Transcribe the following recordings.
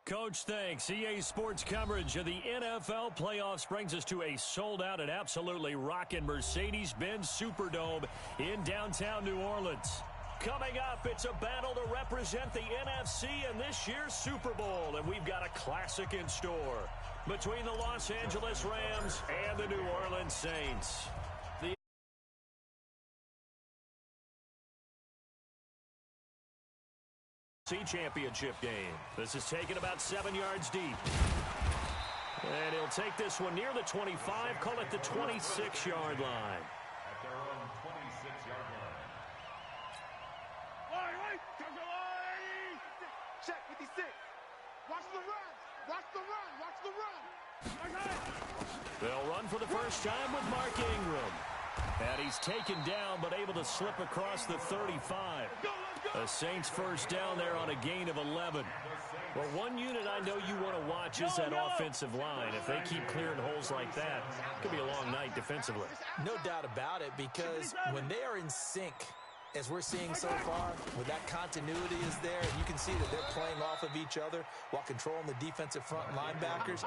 Coach, thanks. EA Sports coverage of the NFL playoffs brings us to a sold-out and absolutely rocking Mercedes-Benz Superdome in downtown New Orleans. Coming up, it's a battle to represent the NFC in this year's Super Bowl, and we've got a classic in store between the Los Angeles Rams and the New Orleans Saints. Championship game. This is taken about 7 yards deep. And he'll take this one near the 25, call it the 26-yard line. At their own 26-yard line. Check 56. Watch the run. Watch the run. Watch the run. They'll run for the first time with Mark Ingram. And he's taken down but able to slip across the 35. The Saints first down there on a gain of 11. Well, one unit I know you want to watch is that offensive line. If they keep clearing holes like that, it could be a long night defensively. No doubt about it, because when they are in sync, as we're seeing so far, where that continuity is there, and you can see that they're playing off of each other while controlling the defensive front linebackers.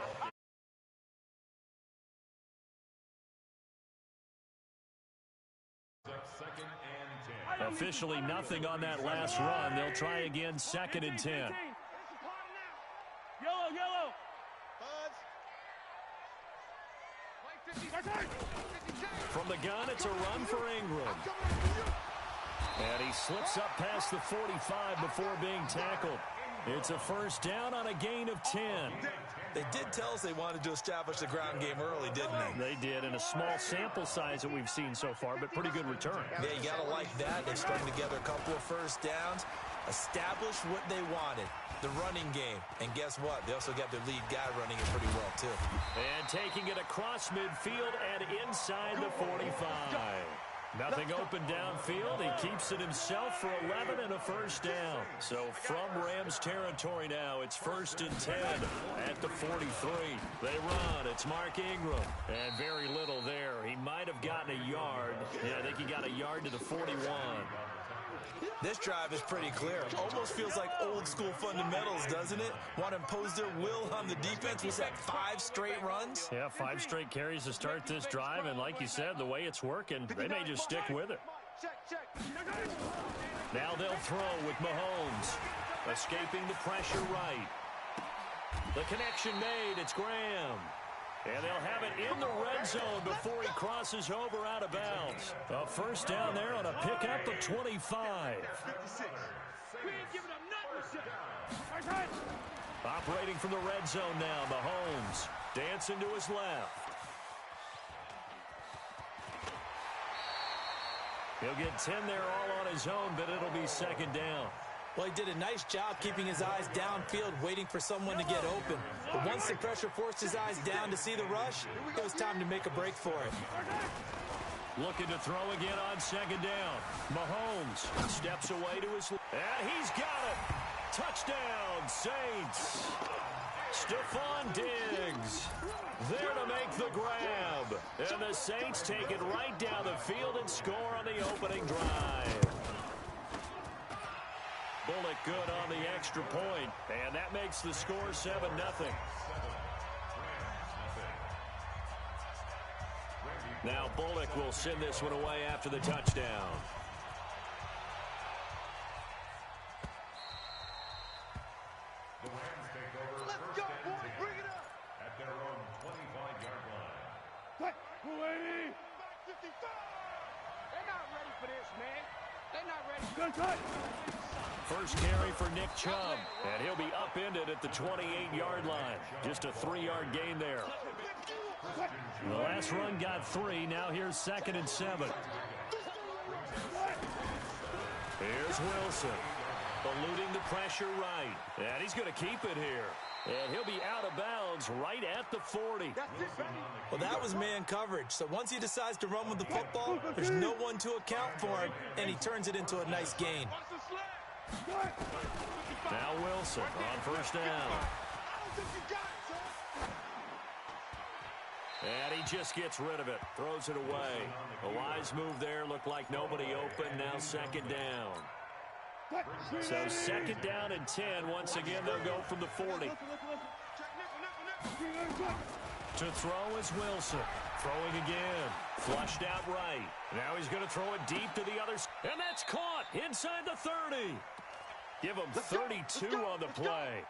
Officially nothing on that last run. They'll try again, 2nd and 10. Yellow. From the gun, it's a run for Ingram. And he slips up past the 45 before being tackled. It's a first down on a gain of 10. They did tell us they wanted to establish the ground game early, didn't they? They did, in a small sample size that we've seen so far, but pretty good return. Yeah, you got to like that. They've strung together a couple of first downs, established what they wanted, the running game. And guess what? They also got their lead guy running it pretty well, too. And taking it across midfield and inside the 45. Nothing open downfield. He keeps it himself for 11 and a first down. So from Rams territory now, it's 1st and 10 at the 43. They run. It's Mark Ingram. And very little there. He might have gotten a yard. Yeah, I think he got a yard to the 41. This drive is pretty clear. Almost feels like old school fundamentals, doesn't it? Want to impose their will on the defense. Was that 5 straight runs? Yeah, 5 straight carries to start this drive. And like you said, the way it's working, they may just stick with it. Now they'll throw with Mahomes. Escaping the pressure right. The connection made. It's Graham. And they'll have it in the red zone before he crosses over out of bounds. A first down there on a pickup of 25. Operating from the red zone now, Mahomes dancing to his left. He'll get 10 there all on his own, but it'll be 2nd down. Well, he did a nice job keeping his eyes downfield, waiting for someone to get open. But once the pressure forced his eyes down to see the rush, it was time to make a break for it. Looking to throw again on 2nd down. Mahomes steps away to his left. And he's got it. Touchdown, Saints. Stephon Diggs there to make the grab. And the Saints take it right down the field and score on the opening drive. Bullock good on the extra point, and that makes the score 7-0. Now Bullock will send this one away after the touchdown. The Rams take over. Let's go, boy. Bring it up. At their own 25-yard line. They're not ready for this, man. They're not ready. Good. First carry for Nick Chubb, and he'll be upended at the 28-yard line. Just a 3-yard gain there. The last run got 3. Now here's 2nd and 7. Here's Wilson, eluding the pressure right. And he's going to keep it here. And he'll be out of bounds right at the 40. Well, that was man coverage. So once he decides to run with the football, there's no one to account for him, and he turns it into a nice gain. Now Wilson on first down. And he just gets rid of it. Throws it away. A wise move there. Looked like nobody open. Now 2nd down. So second down and 10. Once again, they'll go from the 40. To throw is Wilson. Throwing again. Flushed out right. Now he's going to throw it deep to the other side. And that's caught inside the 30. Give him 32 on the play.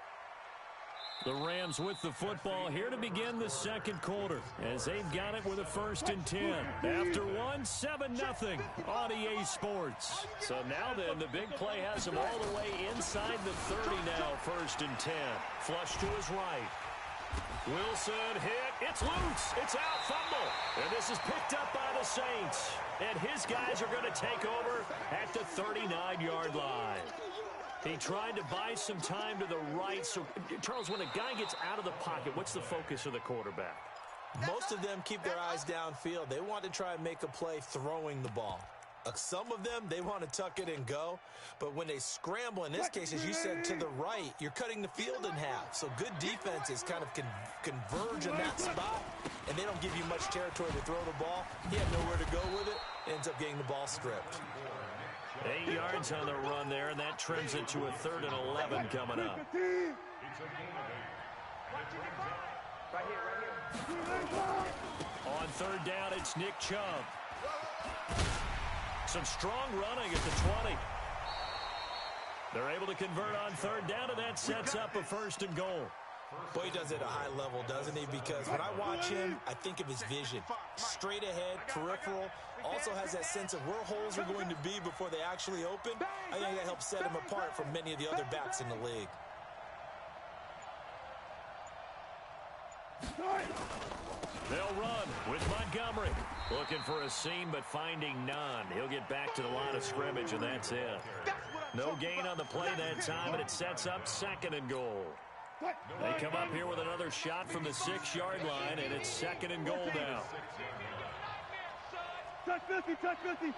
The Rams with the football here to begin the second quarter as they've got it with a 1st and 10. After one, 7-0 on EA Sports. So now then, the big play has him all the way inside the 30 now, 1st and 10. Flush to his right. Wilson hit. It's loose. It's out. Fumble. And this is picked up by the Saints. And his guys are going to take over at the 39-yard line. He tried to buy some time to the right. So, Charles, when a guy gets out of the pocket, what's the focus of the quarterback? Most of them keep their eyes downfield. They want to try and make a play throwing the ball. Some of them, they want to tuck it and go. But when they scramble, in this case, as you said, to the right, you're cutting the field in half. So good defenses kind of converge in that spot, and they don't give you much territory to throw the ball. He had nowhere to go with it. Ends up getting the ball stripped. 8 yards on the run there, and that trims it to a 3rd and 11 coming up. On 3rd down, it's Nick Chubb. Some strong running at the 20. They're able to convert on 3rd down, and that sets up a 1st and goal. Boy, he does it at a high level, doesn't he? Because when I watch him, I think of his vision. Straight ahead, peripheral. Also has that sense of where holes are going to be before they actually open. I think that helps set him apart from many of the other backs in the league. They'll run with Montgomery. Looking for a seam, but finding none. He'll get back to the line of scrimmage, and that's it. No gain on the play that time, and it sets up 2nd and goal. They come up here with another shot from the 6-yard line, and it's 2nd and goal now. Touch 50, touch 50.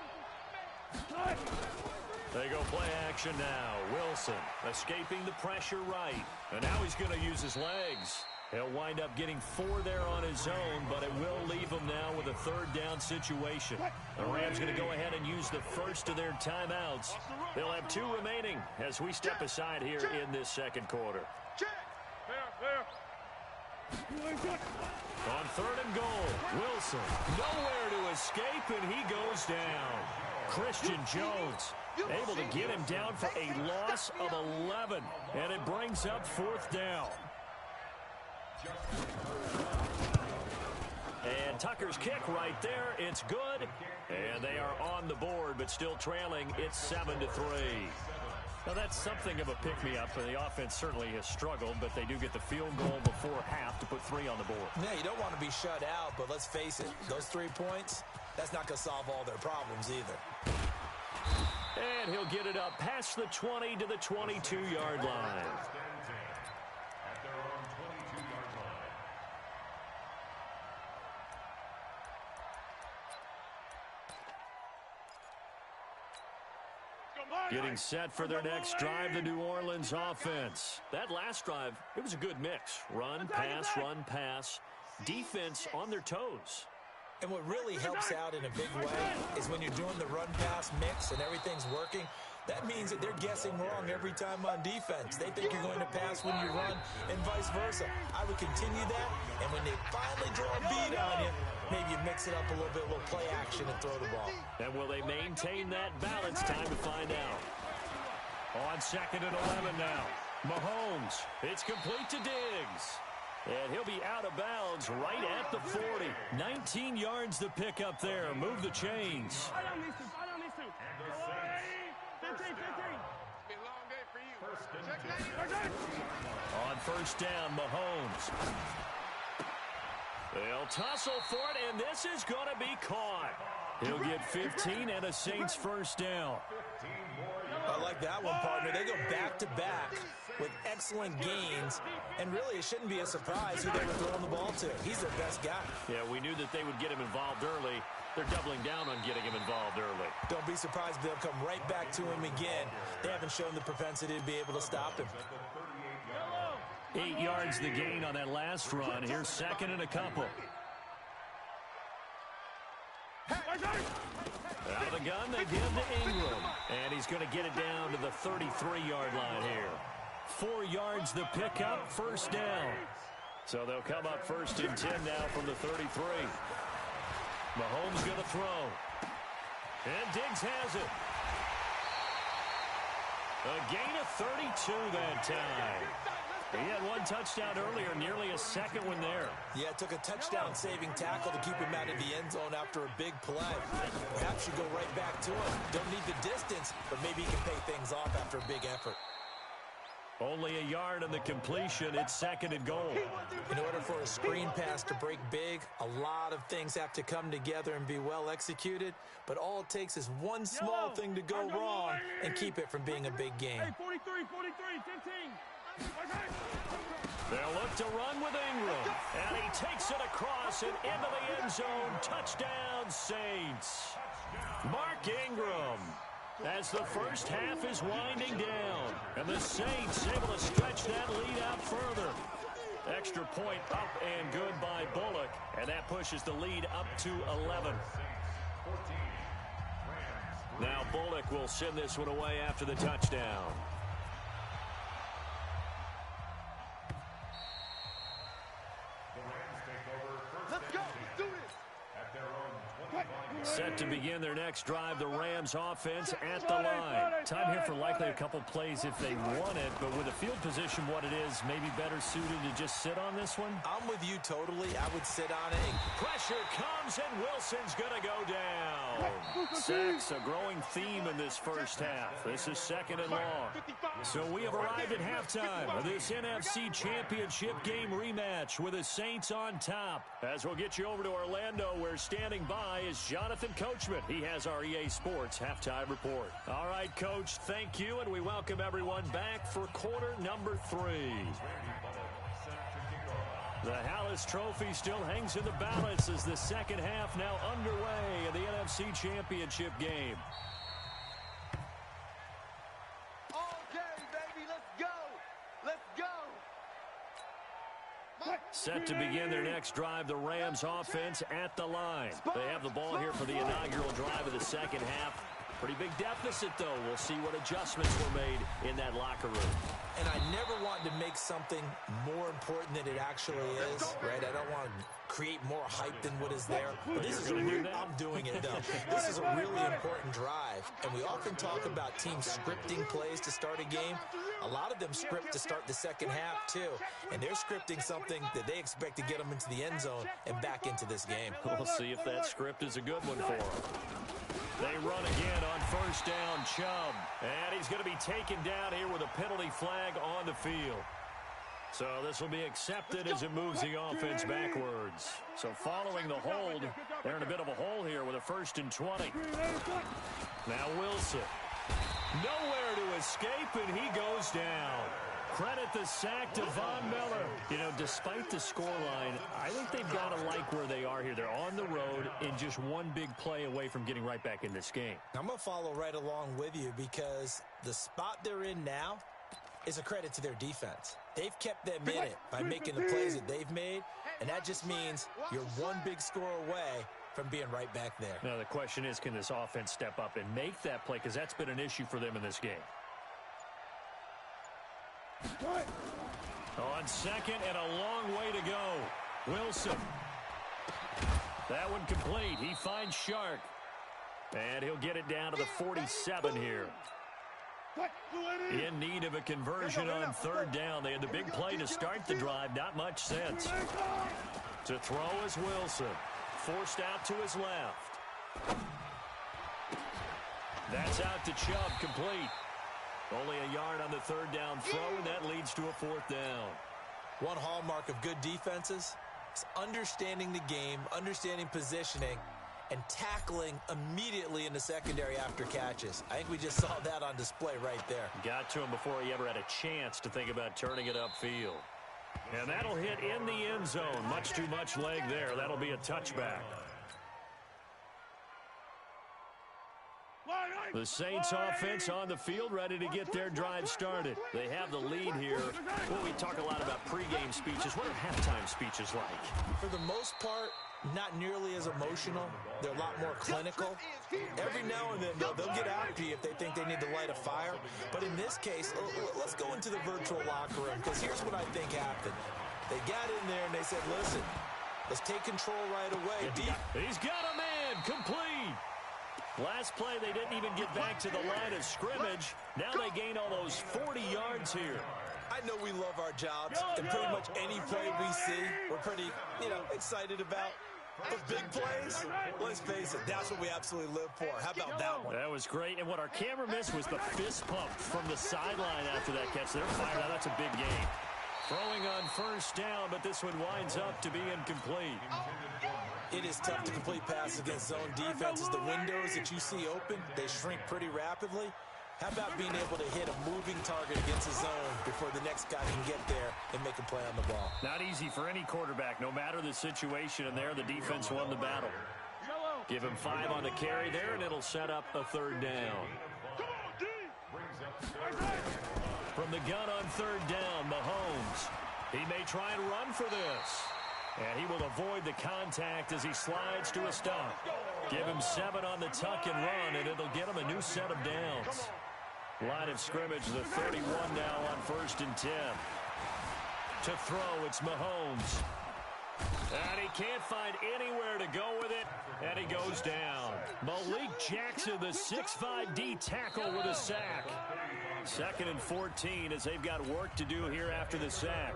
They go play action now. Wilson escaping the pressure right. And now he's going to use his legs. He'll wind up getting 4 there on his own, but it will leave him now with a 3rd down situation. The Rams going to go ahead and use the first of their timeouts. They'll have 2 remaining as we step aside here in this second quarter. On 3rd and goal, Wilson nowhere to escape, and he goes down. Christian Jones able to get him down for a loss of 11, and it brings up 4th down. And Tucker's kick right there, it's good, and they are on the board, but still trailing. It's 7-3. Now, that's something of a pick-me-up. The offense certainly has struggled, but they do get the field goal before half to put 3 on the board. Yeah, you don't want to be shut out, but let's face it, those 3 points, that's not going to solve all their problems either. And he'll get it up past the 20 to the 22-yard line. Getting set for their next drive, the New Orleans offense. That last drive, it was a good mix. Run, pass, defense on their toes. And what really helps out in a big way is when you're doing the run-pass mix and everything's working, that means that they're guessing wrong every time on defense. They think you're going to pass when you run and vice versa. I would continue that, and when they finally draw a bead on you, maybe you mix it up a little bit, a little play action and throw the ball. And will they maintain that balance? Time to find out. On 2nd and 11 now. Mahomes. It's complete to Diggs. And he'll be out of bounds right at the 40. 19 yards to pick up there. Move the chains. On 1st down, Mahomes. They'll tussle for it, and this is going to be caught. He'll get 15 and a Saints 1st down. I like that one, partner. They go back-to-back with excellent gains, and really it shouldn't be a surprise who they were throwing the ball to. He's their best guy. Yeah, we knew that they would get him involved early. They're doubling down on getting him involved early. Don't be surprised if they'll come right back to him again. They haven't shown the propensity to be able to stop him. 8 yards the gain on that last run. Here's 2nd and a couple. Out of the gun, they give to Ingram. And he's going to get it down to the 33-yard line here. 4 yards the pickup, first down. So they'll come up first and 10 now from the 33. Mahomes going to throw. And Diggs has it. A gain of 32 that time. He had 1 touchdown earlier, nearly a second one there. Yeah, it took a touchdown-saving tackle to keep him out of the end zone after a big play. Perhaps you go right back to him. Don't need the distance, but maybe he can pay things off after a big effort. Only a yard on the completion. It's second and goal. In order for a screen pass to break big, a lot of things have to come together and be well executed. But all it takes is one small thing to go wrong and keep it from being a big game. Hey, 43, 15. They'll look to run with Ingram. And he takes it across and into the end zone. Touchdown, Saints. Mark Ingram. As the first half is winding down. And the Saints able to stretch that lead out further. Extra point up and good by Bullock. And that pushes the lead up to 11. Now Bullock will send this one away after the touchdown. Let's go. Do this. At their own 25 Set to begin their next drive, the Rams offense at the line. Time here for likely a couple plays if they want it, but with the field position what it is, maybe better suited to just sit on this one. I'm with you totally. I would sit on it. Pressure comes, and Wilson's going to go down. Sacks, a growing theme in this first half. This is second and long. So we have arrived at halftime of this NFC Championship game rematch with the Saints on top. As we'll get you over to Orlando, where standing by is Jonathan Coachman. He has our EA Sports halftime report. All right, Coach, thank you, and we welcome everyone back for quarter number 3. The Hallis Trophy still hangs in the balance as the second half now underway in the NFC Championship game. Okay, baby, let's go. Let's go. Set to begin their next drive, the Rams offense at the line. They have the ball here for the inaugural drive of the second half. Pretty big deficit, though. We'll see what adjustments were made in that locker room. And I never want to make something more important than it actually is, right? I don't want to create more hype than what is there. But this is I'm doing it, though. This is a really important drive. And we often talk about teams scripting plays to start a game. A lot of them script to start the second half, too. And they're scripting something that they expect to get them into the end zone and back into this game. We'll see if that script is a good one for them. They run again on first down, Chubb. And he's going to be taken down here with a penalty flag on the field. So this will be accepted as it moves the offense backwards. So following the hold, they're in a bit of a hole here with a 1st and 20. Now Wilson. Nowhere to escape, and he goes down. Credit the sack to Von Miller. You know, despite the scoreline, I think they've got to like where they are here. They're on the road and just one big play away from getting right back in this game. I'm going to follow right along with you because the spot they're in now is a credit to their defense. They've kept them in it by making the plays that they've made, and that just means you're one big score away from being right back there. Now, the question is, can this offense step up and make that play? Because that's been an issue for them in this game. On second and a long way to go. Wilson. That one complete. He finds Shark. And he'll get it down to the 47 here. In need of a conversion on third down. They had the big play to start the drive. Not much sense. To throw is Wilson. Forced out to his left. That's out to Chubb, complete. Only a yard on the third down throw, and that leads to a 4th down. One hallmark of good defenses is understanding the game, understanding positioning, and tackling immediately in the secondary after catches. I think we just saw that on display right there. Got to him before he ever had a chance to think about turning it upfield. And that'll hit in the end zone. Much too much leg there. That'll be a touchback. The Saints offense on the field, ready to get their drive started. They have the lead here. Well, we talk a lot about pregame speeches. What are halftime speeches like? For the most part, not nearly as emotional. They're a lot more clinical. Every now and then, they'll get after you if they think they need to light a fire. But in this case, let's go into the virtual locker room, because here's what I think happened. They got in there and they said, listen, let's take control right away. He's got a man, complete. Last play, they didn't even get back to the line of scrimmage. Now they gain almost 40 yards here. I know we love our jobs, and pretty much any play we see, we're pretty, excited about. But big plays, let's face it, that's what we absolutely live for. How about that one? That was great, and what our camera missed was the fist pump from the sideline after that catch. They're fired out. That's a big gain. Throwing on first down, but this one winds up to be incomplete. It is tough to complete passes against zone defenses. The windows that you see open, they shrink pretty rapidly. How about being able to hit a moving target against a zone before the next guy can get there and make a play on the ball? Not easy for any quarterback, no matter the situation, and there the defense won the battle. Give him 5 on the carry there, and it'll set up a third down. From the gun on third down, Mahomes. He may try and run for this. And he will avoid the contact as he slides to a stop. Give him 7 on the tuck and run, and it'll get him a new set of downs. Line of scrimmage, the 31 now on 1st and 10. To throw, it's Mahomes. And he can't find anywhere to go with it, and he goes down. Malik Jackson, the 6'5" D tackle with a sack. 2nd and 14 as they've got work to do here after the sack.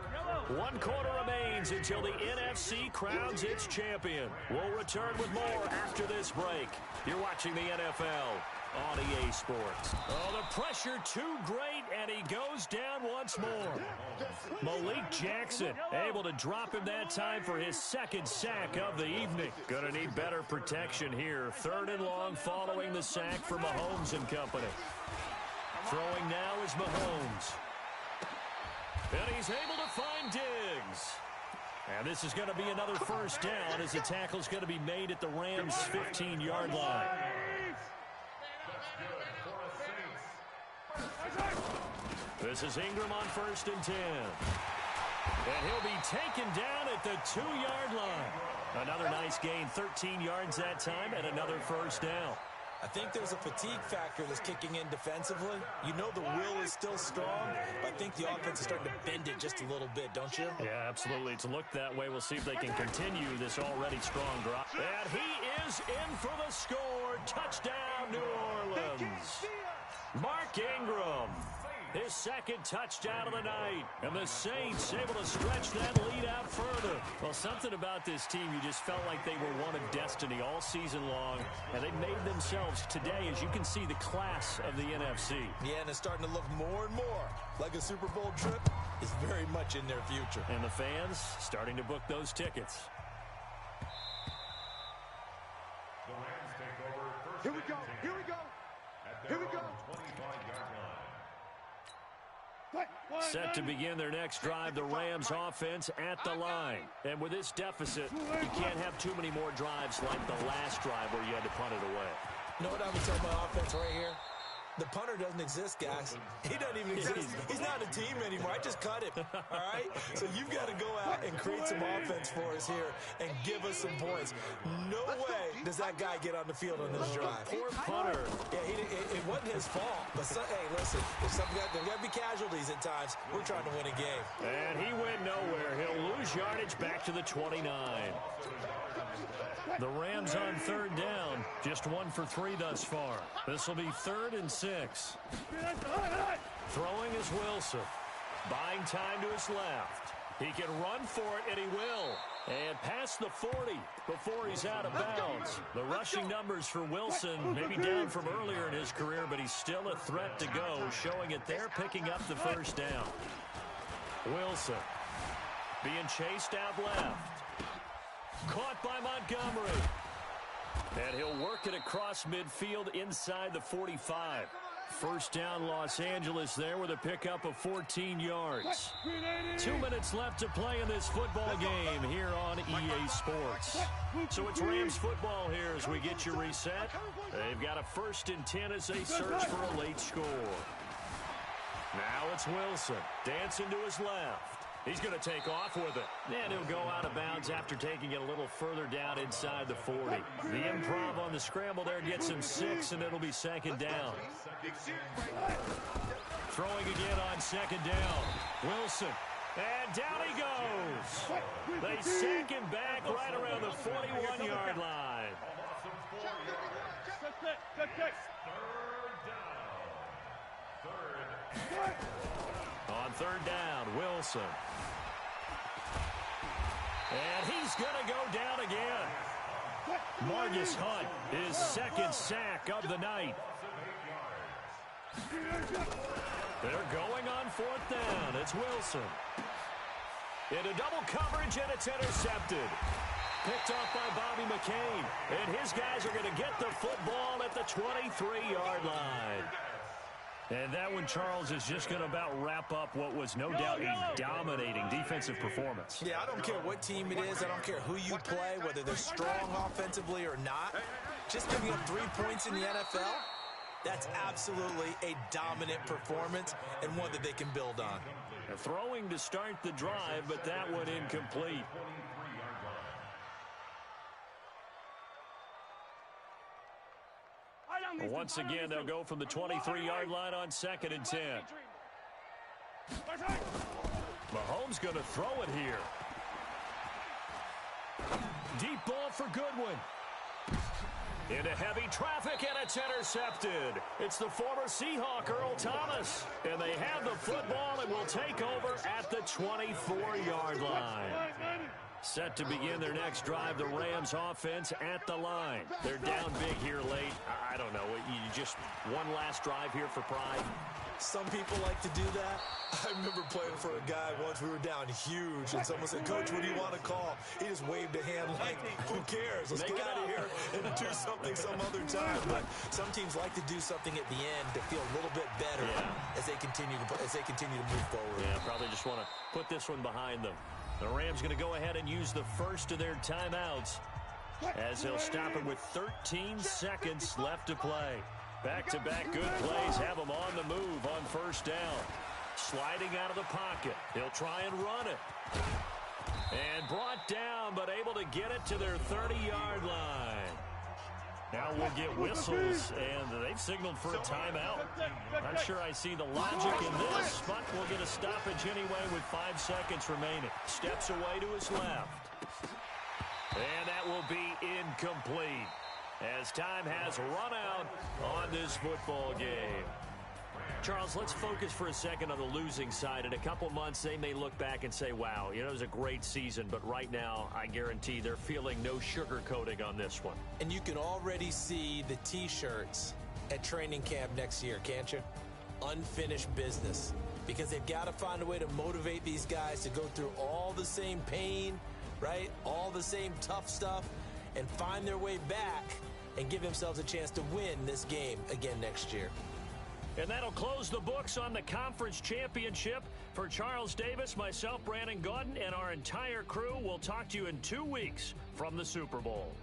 1 quarter remains until the NFC crowns its champion. We'll return with more after this break. You're watching the NFL on EA Sports. Oh, the pressure too great, and he goes down once more. Malik Jackson able to drop him that time for his 2nd sack of the evening. Gonna need better protection here. 3rd and long following the sack for Mahomes and company. Throwing now is Mahomes. And he's able to find Diggs. And this is going to be another first down as the tackle's going to be made at the Rams' 15-yard line. This is Ingram on 1st and 10. And he'll be taken down at the 2-yard line. Another nice gain, 13 yards that time, and another first down. I think there's a fatigue factor that's kicking in defensively. You know the will is still strong, but I think the offense is starting to bend it just a little bit, don't you? Yeah, absolutely. It's looked that way. We'll see if they can continue this already strong drop. And he is in for the score. Touchdown, New Orleans. Mark Ingram. His 2nd touchdown of the night. And the Saints able to stretch that lead out further. Well, something about this team, you just felt like they were one of destiny all season long. And they made themselves today, as you can see, the class of the NFC. Yeah, and it's starting to look more and more like a Super Bowl trip is very much in their future. And the fans starting to book those tickets. The Rams take over first. Here we go. Here we go. Here we go. Set to begin their next drive, the Rams offense at the line. And with this deficit, you can't have too many more drives like the last drive where you had to punt it away. You know what I would tell my offense right here? The punter doesn't exist, guys. He doesn't even exist. He's not a team anymore. I just cut him, all right? So you've got to go out and create some offense for us here and give us some points. No way does that guy get on the field on this drive. Poor punter. Yeah, it wasn't his fault. But, hey, listen, there's got to be casualties at times. We're trying to win a game. And he went nowhere. He'll lose yardage back to the 29. The Rams on 3rd down, just 1 for 3 thus far. This will be 3rd and 6. Throwing is Wilson. Buying time to his left. He can run for it, and he will. And past the 40 before he's out of bounds. The rushing numbers for Wilson maybe down from earlier in his career, but he's still a threat to go, showing it there, picking up the first down. Wilson being chased out left. Caught by Montgomery. And he'll work it across midfield inside the 45. First down, Los Angeles there with a pickup of 14 yards. 2 minutes left to play in this football game here on EA Sports. So it's Rams football here as we get you reset. They've got a 1st and 10 as they search for a late score. Now it's Wilson. Dancing to his left. He's going to take off with it. And he'll go out of bounds after taking it a little further down inside the 40. The improv on the scramble there gets him 6, and it'll be second down. Throwing again on second down. Wilson. And down he goes. They sack him back right around the 41-yard line. Good kick. On third down, Wilson. And he's going to go down again. Marcus Hunt, his second sack of the night. They're going on fourth down. It's Wilson. Into double coverage, and it's intercepted. Picked off by Bobby McCain. And his guys are going to get the football at the 23-yard line. And that one, Charles, is just going to about wrap up what was no doubt a dominating defensive performance. Yeah, I don't care what team it is. I don't care who you play, whether they're strong offensively or not. Just giving up 3 points in the NFL, that's absolutely a dominant performance and one that they can build on. Throwing to start the drive, but that one incomplete. Once again, they'll go from the 23-yard line on 2nd and 10. Mahomes going to throw it here. Deep ball for Goodwin. Into heavy traffic, and it's intercepted. It's the former Seahawk, Earl Thomas. And they have the football and will take over at the 24-yard line. Set to begin their next drive, the Rams offense at the line. They're down big here late. I don't know. You just one last drive here for pride. Some people like to do that. I remember playing for a guy once. We were down huge, and someone said, "Coach, what do you want to call?" He just waved a hand like, "Who cares? Let's get out of here and do something some other time." But some teams like to do something at the end to feel a little bit better as they continue to move forward. Yeah, probably just want to put this one behind them. The Rams going to go ahead and use the first of their timeouts as they'll stop it with 13 seconds left to play. Back-to-back good plays have them on the move on first down. Sliding out of the pocket. He'll try and run it. And brought down, but able to get it to their 30-yard line. Now we'll get whistles, and they've signaled for a timeout. Not sure I see the logic in this, but we'll get a stoppage anyway with 5 seconds remaining. Steps away to his left. And that will be incomplete as time has run out on this football game. Charles, let's focus for a second on the losing side. In a couple months, they may look back and say, wow, it was a great season. But right now, I guarantee they're feeling no sugarcoating on this one. And you can already see the T-shirts at training camp next year, can't you? Unfinished business. Because they've got to find a way to motivate these guys to go through all the same pain, right? All the same tough stuff, and find their way back and give themselves a chance to win this game again next year. And that'll close the books on the conference championship. For Charles Davis, myself, Brandon Gaudin, and our entire crew, we'll talk to you in 2 weeks from the Super Bowl.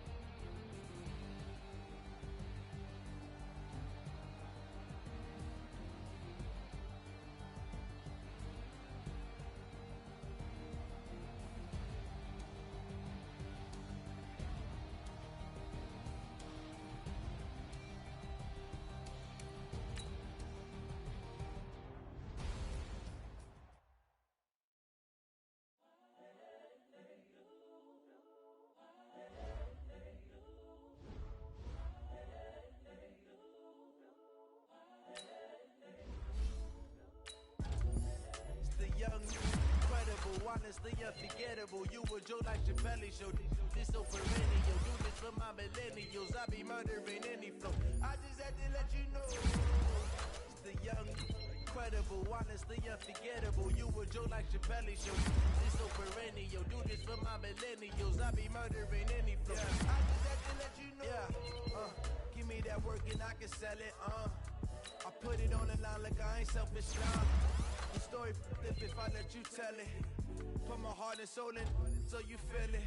Honestly unforgettable. You were Joe like your belly show. This so perennial. Do this for my millennials. I be murdering any flow. I just had to let you know. It's the young, incredible, honestly unforgettable. You were Joe like your belly show. This so perennial. Do this for my millennials. I be murdering any flow. I just had to let you know. Give me that work and I can sell it. I put it on the line like I ain't selfish now. The story if I let you tell it. Put my heart and soul in so you feel it.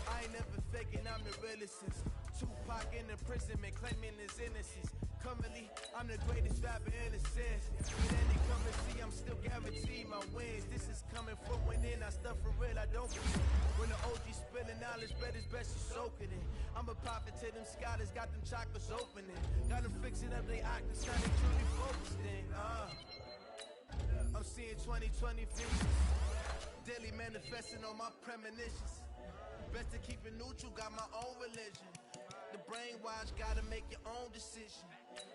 I ain't never faking, I'm the realest since Tupac in imprisonment, claiming his innocence. Currently I'm the greatest rapper in a sense. But then they come and see, I'm still guaranteed my wins. This is coming from within, I stuff for real, I don't pretend. When the OG spilling knowledge, bet it's best you soak it in. I'm a prophet to them scholars, got them chakras opening. Got them fixing up they octaves, now they truly focused in. I'm seeing 2020 visions. Daily manifesting on my premonitions. Best to keep it neutral, got my own religion. The brainwash, gotta make your own decision.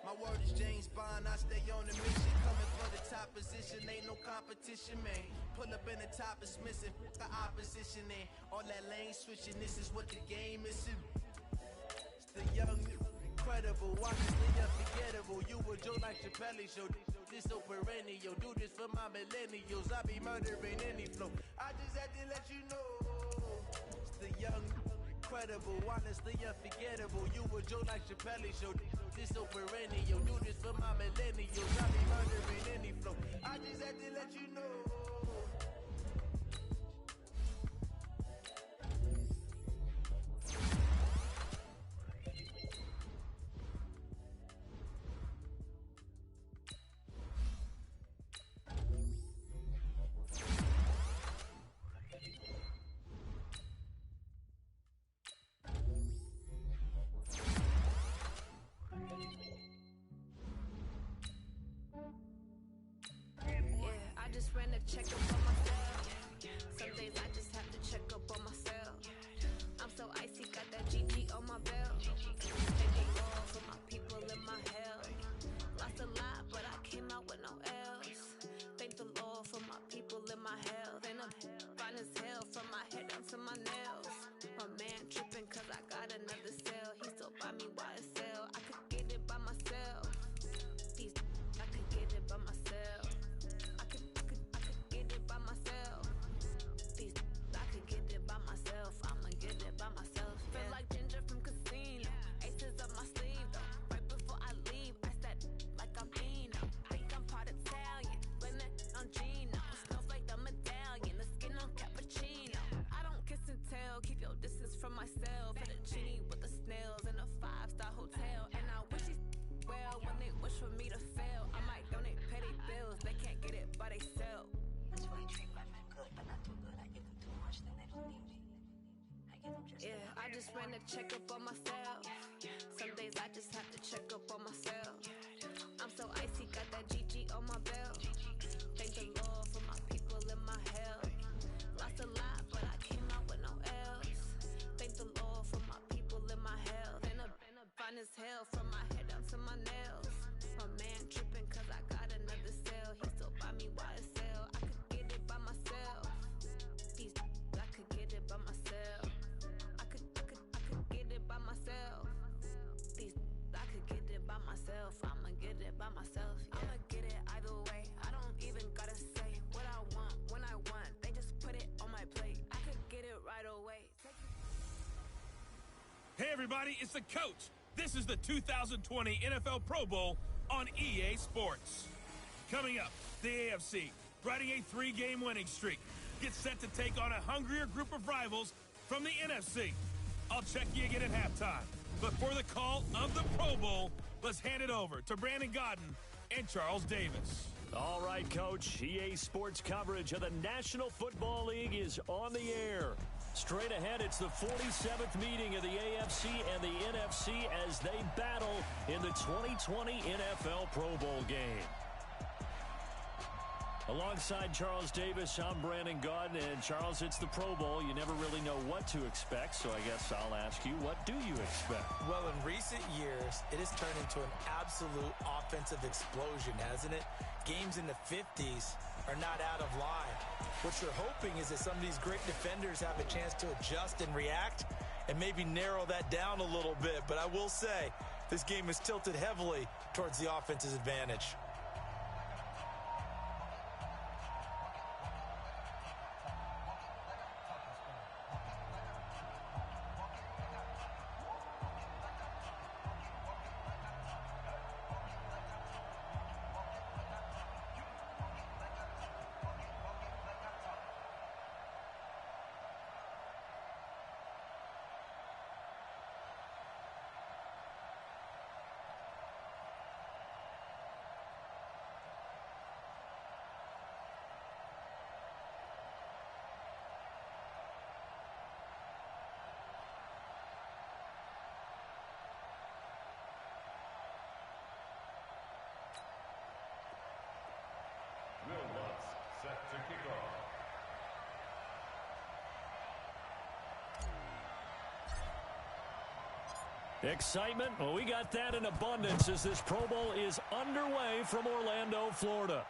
My word is James Bond, I stay on the mission. Coming for the top position, ain't no competition, man. Pull up in the top is missing, the opposition in. All that lane switching, this is what the game is. It's the young, incredible, honestly unforgettable. You a Joe like Chappelle show. This so perennial, do this for my millennials. I be murdering any flow. I just had to let you know. It's the young, incredible, honestly unforgettable. You a Joe like Chappelle show. This so perennial, do this for my millennials. I be murdering any flow. I just had to let you know. I just ran a check up on myself. Some days I just have to check up on myself. I'm so icy, got that GG on my belt. Thank the Lord for my people in my hell. Lost a lot, but I came out with no L's. Thank the Lord for my people in my hell. Then I'm fine as hell from my head down to my nails. My man tripping cause I got another cell. He still buy me YSL. I could get it by myself. These I could get it by myself. I could get it by myself. These I could get it by myself. I'ma get it by myself. Feel like Ginger from Casino. Aces up my sleeve though. Right before I leave, I said like I'm Eno. Think I'm part Italian. Blame that on Gino. Smells like the medallion. The skin on cappuccino. I don't kiss and tell. Keep your distance from myself. Fettuccine with the snails in a 5-star hotel. And I wish these well when they wish for me to fail. I might donate petty bills. They can't get it by they self. That's why I treat women good, but not too good. I give them too much, then they don't need me. I give them just Yeah, I just ran a check up on myself. Some days I just have to check up on myself. I'm so icy, got that GG on my belt. Thank the Lord for my people in my hell. Lost a lot, but I came out with no L's. Thank the Lord for my people in my hell. Then I'm fine as hell from my head down to my nails. My man tripping cause I got another cell. He still buy me YSL. I could get it by myself. These I could get it by myself. I could get it by myself. These I could get it by myself. I'ma get it by myself. I'ma get it either way. I don't even gotta say what I want when I want. They just put it on my plate. I could get it right away. Hey everybody, it's the coach. This is the 2020 NFL Pro Bowl on EA Sports. Coming up, the AFC, riding a 3-game winning streak, gets set to take on a hungrier group of rivals from the NFC. I'll check you again at halftime. But for the call of the Pro Bowl, let's hand it over to Brandon Godden and Charles Davis. All right, Coach. EA Sports coverage of the National Football League is on the air. Straight ahead, it's the 47th meeting of the AFC and the NFC as they battle in the 2020 NFL Pro Bowl game. Alongside Charles Davis, I'm Brandon Godden. And Charles, it's the Pro Bowl. You never really know what to expect, so I guess I'll ask you, what do you expect? Well, in recent years, it has turned into an absolute offensive explosion, hasn't it? Games in the 50s are not out of line. What you're hoping is that some of these great defenders have a chance to adjust and react and maybe narrow that down a little bit. But I will say, this game is tilted heavily towards the offense's advantage. Excitement? Well, we got that in abundance as this Pro Bowl is underway from Orlando, Florida.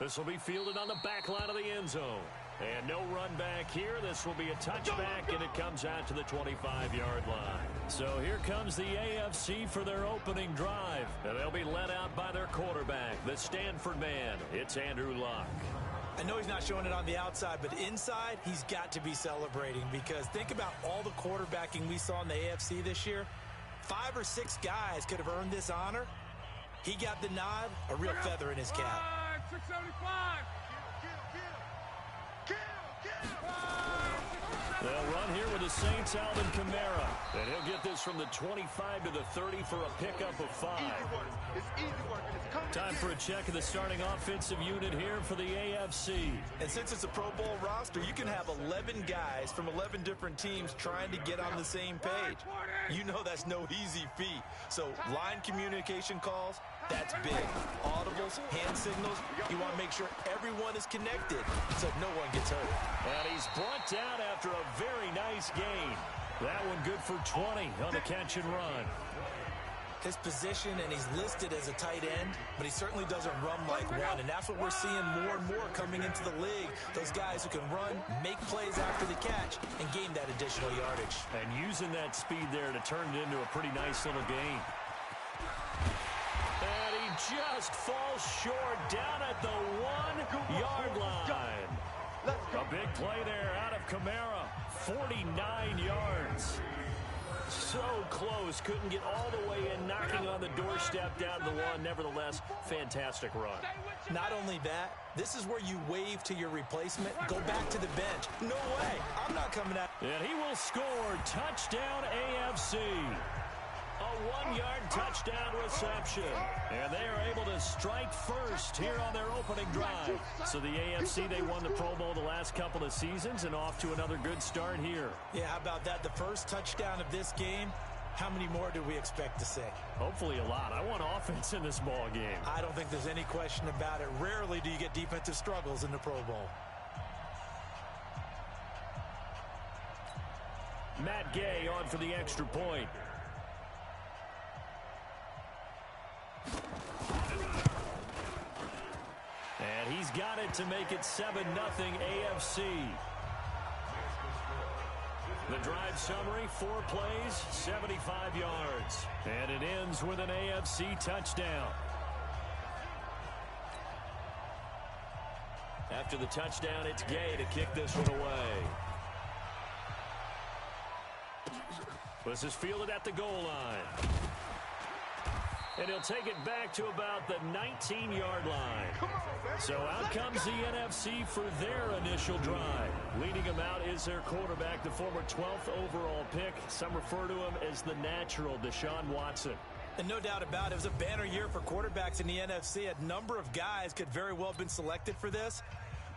This will be fielded on the back line of the end zone. And no run back here. This will be a touchback, and it comes out to the 25-yard line. So here comes the AFC for their opening drive. And they'll be led out by their quarterback, the Stanford man. It's Andrew Luck. I know he's not showing it on the outside, but inside, he's got to be celebrating because think about all the quarterbacking we saw in the AFC this year. 5 or 6 guys could have earned this honor. He got the nod, a real feather in his cap. 675. They'll run here with the Saints' Alvin Kamara. And he'll get this from the 25 to the 30 for a pickup of 5. Time for a check of the starting offensive unit here for the AFC. And since it's a Pro Bowl roster, you can have 11 guys from 11 different teams trying to get on the same page. You know that's no easy feat. So line communication calls, that's big. Audibles, hand signals, you want to make sure everyone is connected so no one gets hurt. And he's brought down after a very nice gain. That one good for 20 on the catch and run. His position, and he's listed as a tight end, but he certainly doesn't run like one, and that's what we're seeing more and more coming into the league. Those guys who can run, make plays after the catch, and gain that additional yardage. And using that speed there to turn it into a pretty nice little gain. And he just falls short down at the 1-yard line. A big play there out of Kamara, 49 yards. So close, couldn't get all the way in, knocking on the doorstep down to the 1. Nevertheless, fantastic run. Not only that, this is where you wave to your replacement, go back to the bench. No way, I'm not coming out. And he will score. Touchdown AFC. A 1-yard touchdown reception. And they are able to strike first here on their opening drive. So the AFC, they won the Pro Bowl the last couple of seasons and off to another good start here. Yeah, how about that? The first touchdown of this game. How many more do we expect to see? Hopefully a lot. I want offense in this ball game. I don't think there's any question about it. Rarely do you get defensive struggles in the Pro Bowl. Matt Gay on for the extra point. And he's got it to make it 7-0 AFC. The drive summary, 4 plays, 75 yards. And it ends with an AFC touchdown. After the touchdown, it's Gay to kick this one away. This is fielded at the goal line. And he'll take it back to about the 19-yard line. So out comes the NFC for their initial drive. Leading him out is their quarterback, the former 12th overall pick. Some refer to him as the natural, Deshaun Watson. And no doubt about it, it was a banner year for quarterbacks in the NFC. A number of guys could very well have been selected for this.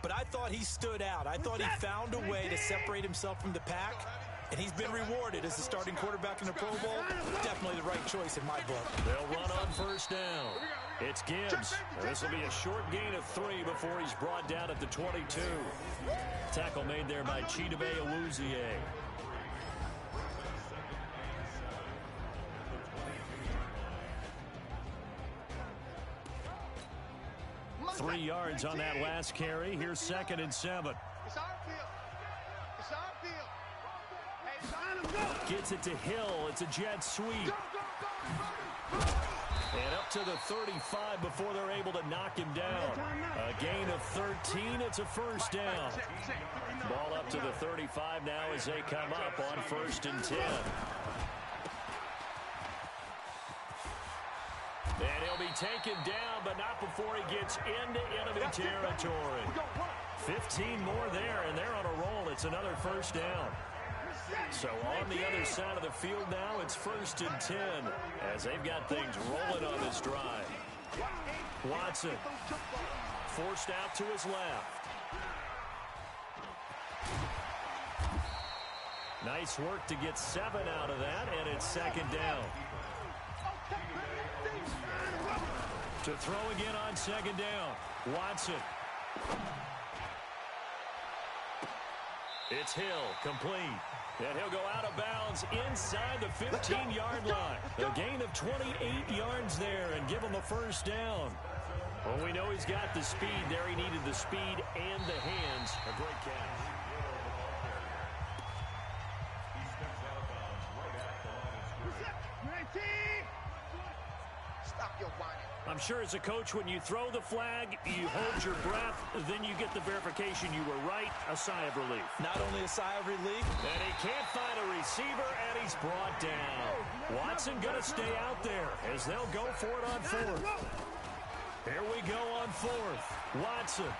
But I thought he stood out. I thought he found a way to separate himself from the pack. And he's been rewarded as the starting quarterback in the Pro Bowl. Definitely the right choice in my book. They'll run on first down. It's Gibbs. This will be a short gain of 3 before he's brought down at the 22. Tackle made there by Chidobe Awuzie. 3 yards on that last carry. Here's 2nd and 7. It's our field. It's our field. Hey, Gets it to Hill. It's a jet sweep. And up to the 35 before they're able to knock him down. A gain of 13. It's a first down. Ball up to the 35 now as they come up on 1st and 10. And he'll be taken down, but not before he gets into enemy territory. 15 more there, and they're on a roll. It's another first down. So on the other side of the field now, it's 1st and 10 as they've got things rolling on this drive. Watson forced out to his left. Nice work to get 7 out of that, and it's 2nd down. To throw again on 2nd down. Watson. It's Hill, complete. And he'll go out of bounds inside the 15-yard line. A gain of 28 yards there and give him a first down. Well, we know he's got the speed there. He needed the speed and the hands. A great catch. He steps out of bounds right at the line of scrimmage. Stop your whining. I'm sure as a coach, when you throw the flag, you hold your breath, then you get the verification you were right, a sigh of relief. Not only a sigh of relief. And he can't find a receiver, and he's brought down. Watson going to stay out there as they'll go for it on fourth. Here we go on fourth. Watson.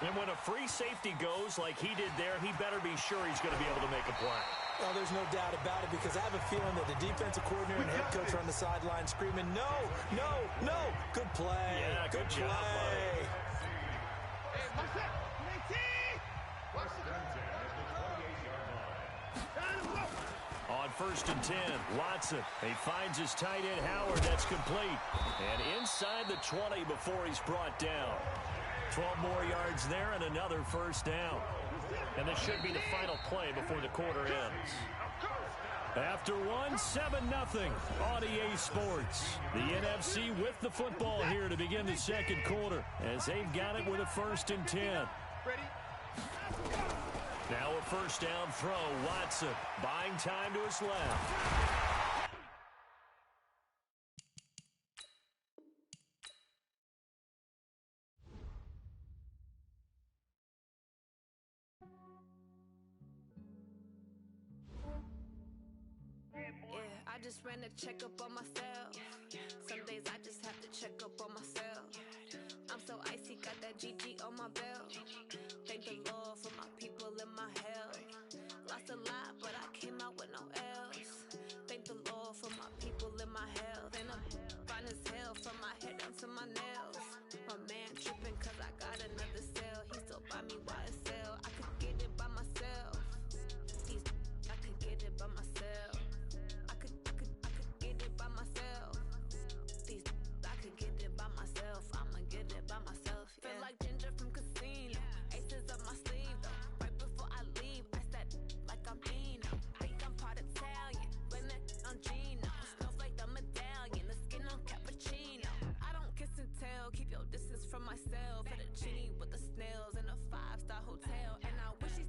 And when a free safety goes like he did there, he better be sure he's going to be able to make a play. Well, there's no doubt about it because I have a feeling that the defensive coordinator and head coach are on the sideline screaming, no, no, no. Good play. Yeah, good job, buddy. Hey, what's up? On first and 10, Watson. He finds his tight end, Howard. That's complete. And inside the 20 before he's brought down. 12 more yards there and another first down. And this should be the final play before the quarter ends. After one, 7-0 on EA Sports. The NFC with the football here to begin the second quarter as they've got it with a first and 10. Now a first down throw, Watson buying time to his left. I just ran a checkup on myself. Some days I just have to check up on myself. I'm so icy, got that GG on my belt. Thank the Lord for my people and my health. Lost a lot, but I came out with no else. Thank the Lord for my people and my health. And I'm fine as hell from my head down to my nails. My man tripping cause I got another cell. He still buy me YSL. I could get it by myself. I could get it by myself. I could get it by myself. I could get it by myself. I'ma get it by myself. Yeah. Feel like Ginger from Casino. Aces up my sleeve though. Right before I leave, I said like I'm Dino. Think I'm part Italian. Blame that on Gino. Smells like the medallion. The skin on cappuccino. I don't kiss and tell. Keep your distance from myself. Fettuccine with the snails in a 5-star hotel. And I wish he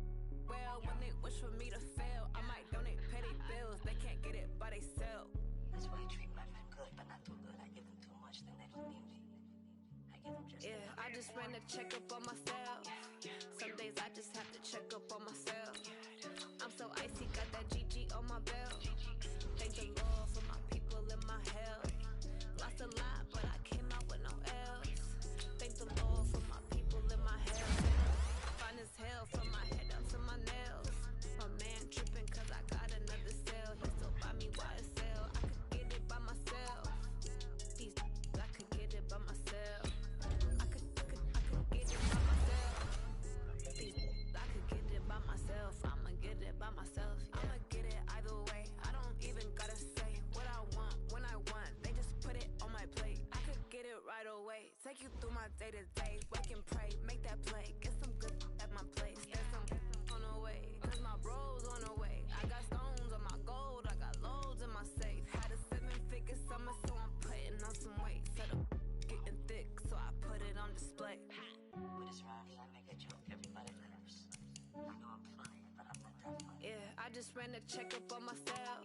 well when they wish for me to fail. I might donate petty bills. They can't get it by themselves. That's why I treat my friend good, but not too good. I give them too much, then they don't need me. I give them just Yeah, I just ran a checkup on myself. Some days I just have to check up on myself. I'm so icy, got that GG on my belt. Thank the Lord for my people and my health. Lost a lot, but I came out with no else. Thank the Lord for my people and my health. Fine as hell from my head up to my nails. My man tripping cause I got another cell. He still buy me YSL. I could get it by myself. I could get it by myself. I could get it by myself. I could get it by myself. I'ma get it by myself. Yeah. I'ma get it either way. I don't even gotta say what I want when I want. They just put it on my plate. I could get it right away. Take you through my day to day. Wake and pray, make that play. Get some good at my place. There's some on the way. Cause my bro's on the way. I got stones on my gold. I got loads in my safe. Had a 7-figure summer, so I'm putting on some weight. Set up getting thick, so I put it on display. With this round here, I make a joke. Everybody laughs. I know I'm funny, but I'm not that funny. Yeah, I just ran a checkup on myself.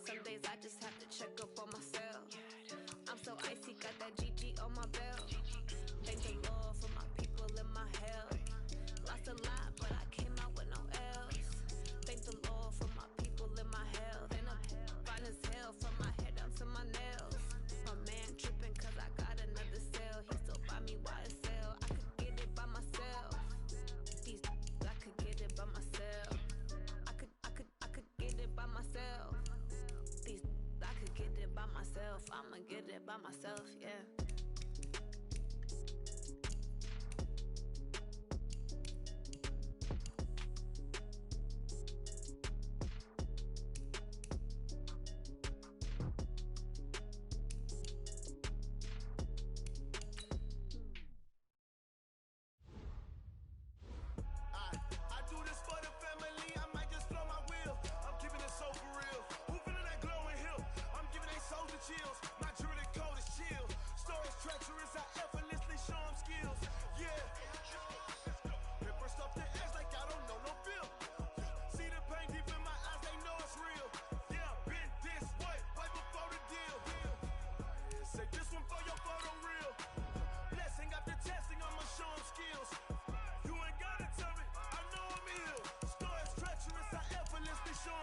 Some days I just have to check up on myself. I'm so icy, got that GG on my belt. Thank the Lord for my people and my health. Lost a lot, but I came out with no else. Thank the Lord for my people and my health. And I'm fine as hell from my head down to my nails. My man tripping cause I got another cell. He still buy me YSL. I could get it by myself. I could get it by myself. I could get it by myself. I could get it by myself. I'ma get it by myself, yeah. I do this for the family.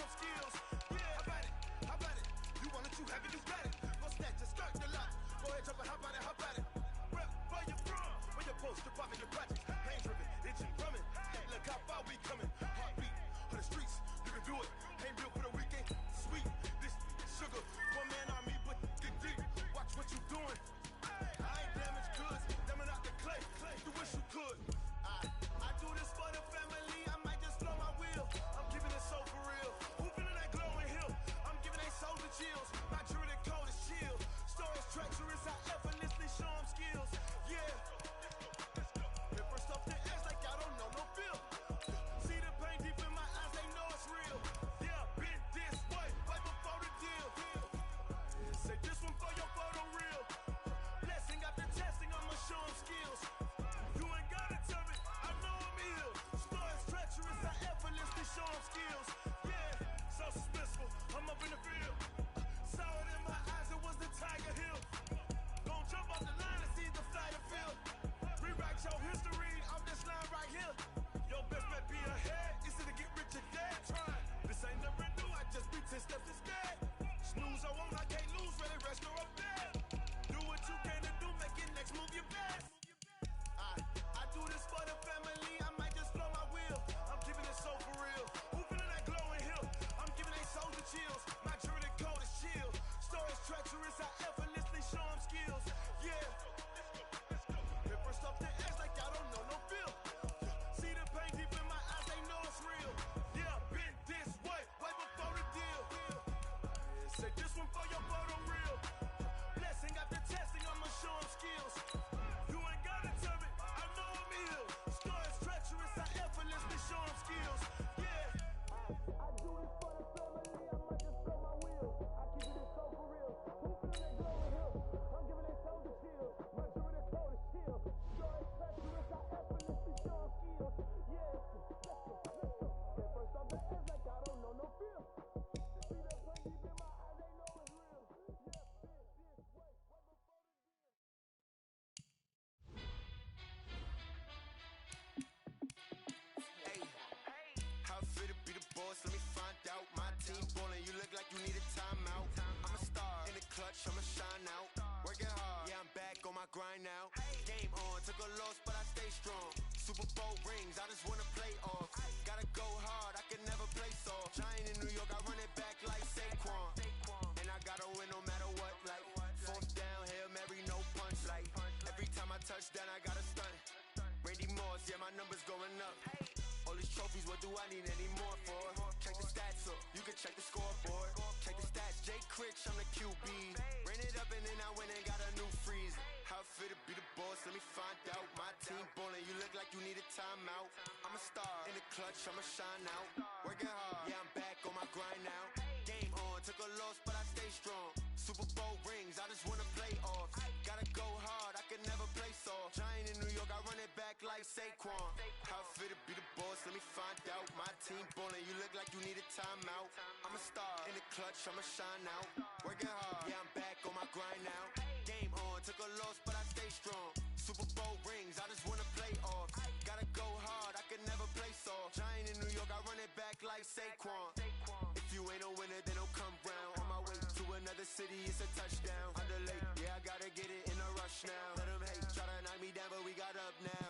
Sean skills. Yeah, how about it? How about it? You want it, you have it, you got it. Go snatch it, skirt the lot. Go ahead, jump it, how about it? How about it? Rep, where you from? Where you post, your poppin', your projects. Ain't driven, itching, drumming. Look how far we coming. Heartbeat on the streets, you can do it. Ain't built for the weekend. Sweet, this sugar. One man army, but dig deep. Watch what you doing. I ain't damaged goods, diamond out the clay. You wish you could. I do this for the family. I might just blow my wheel. I'm giving it so for real. Who feeling that glowing hill? I'm giving they soldier chills. My jewelry cold is chill. Stories treacherous, I effortlessly show them skills. Yeah. Paper stuff the edge like I don't know no feel. See the pain deep in my eyes, they know it's real. Yeah, been this way, right before the deal. Say this one for your photo real. Blessing after testing, I'ma show them skills. You ain't gotta tell me, I know I'm ill. Stories treacherous, I effortlessly show them skills. Yeah, so suspenseful, I'm up in the field. Saw it in my eyes, it was the Tiger Hill. Gon' jump off the line and see the flight of field. Rewrite your history off this line right here. Your best bet be ahead, it's to get rich or dead trying. This ain't never new, I just be 10 steps instead. Snooze, I won't, I can't lose, ready, rest or up there. Do what you can to do, make your next move your best. I do this for the family, I might just blow my wheel. I'm giving it so for real. Who feeling that glowing hill? I'm giving they soldier chills. My jewelry cold is chill. Stories treacherous, I effortlessly show them skills. Yeah. Paper stuff the edge like I don't know no feel. See the pain deep in my eyes, they know it's real. Yeah, been this way, way before the deal. Say this one for your photo real. Blessing after testing, I'ma show them skills. You ain't gotta tell me, I know I'm ill. Stories treacherous, I effortlessly show them skills. Yeah. I do this for the family, I might just blow my wheel. I keep it so for real. Who feeling that glowing hill? I'm giving they soldier chills. My jewelry cold is chill. Stories treacherous, I effortlessly show them skills. Yeah. Let's go. Get first off the edge like I don't know no feel. See that pain deep in my eyes, they know it's real. Yeah, been this way, way before the deal. Hey, how fit to be the boss? Let me find out. My team ballin', you look like you need a timeout. I'm a star in the clutch, I'ma shine out. Working hard, yeah, I'm back on my grind now. Game on, took a loss, but I stay strong. Super Bowl rings, I just wanna play off. Gotta go hard, I can never play soft. Giant in New York, I run it back like Saquon. And I gotta win no matter what, like fourth down, Hail Mary, no punch. Like every time I touch down, I gotta stunt. Randy Moss, yeah, my numbers going up. All these trophies, what do I need any more for? Check the stats up, you can check the scoreboard. Check the stats, Jay Critch, I'm the QB. Ran it up and then I went and got a new freeze. How fit to be the boss, let me find out. My team ballin', you look like you need a timeout. I'm a star in the clutch, I'ma shine out. Working hard, yeah, I'm back on my grind now. Game on, took a loss, but I stay strong. Super Bowl rings, I just wanna play off. Gotta go hard, I can never play soft. Giant in New York, I run it back like Saquon. How fit to be the boss, let me find out. My team ballin', you look like you need a timeout. I'm a star in the clutch, I'ma shine out. Working hard, yeah, I'm back on my grind now. Game on, took a loss, but I stay strong. Super Bowl rings, I just wanna play off. Gotta go hard, I can never play soft. Giant in New York, I run it back like Saquon. If you ain't a winner, then don't come round. On my way to another city, it's a touchdown. Underlay, yeah, I gotta get it in a rush now. Let them hate, try to knock me down, but we got up now.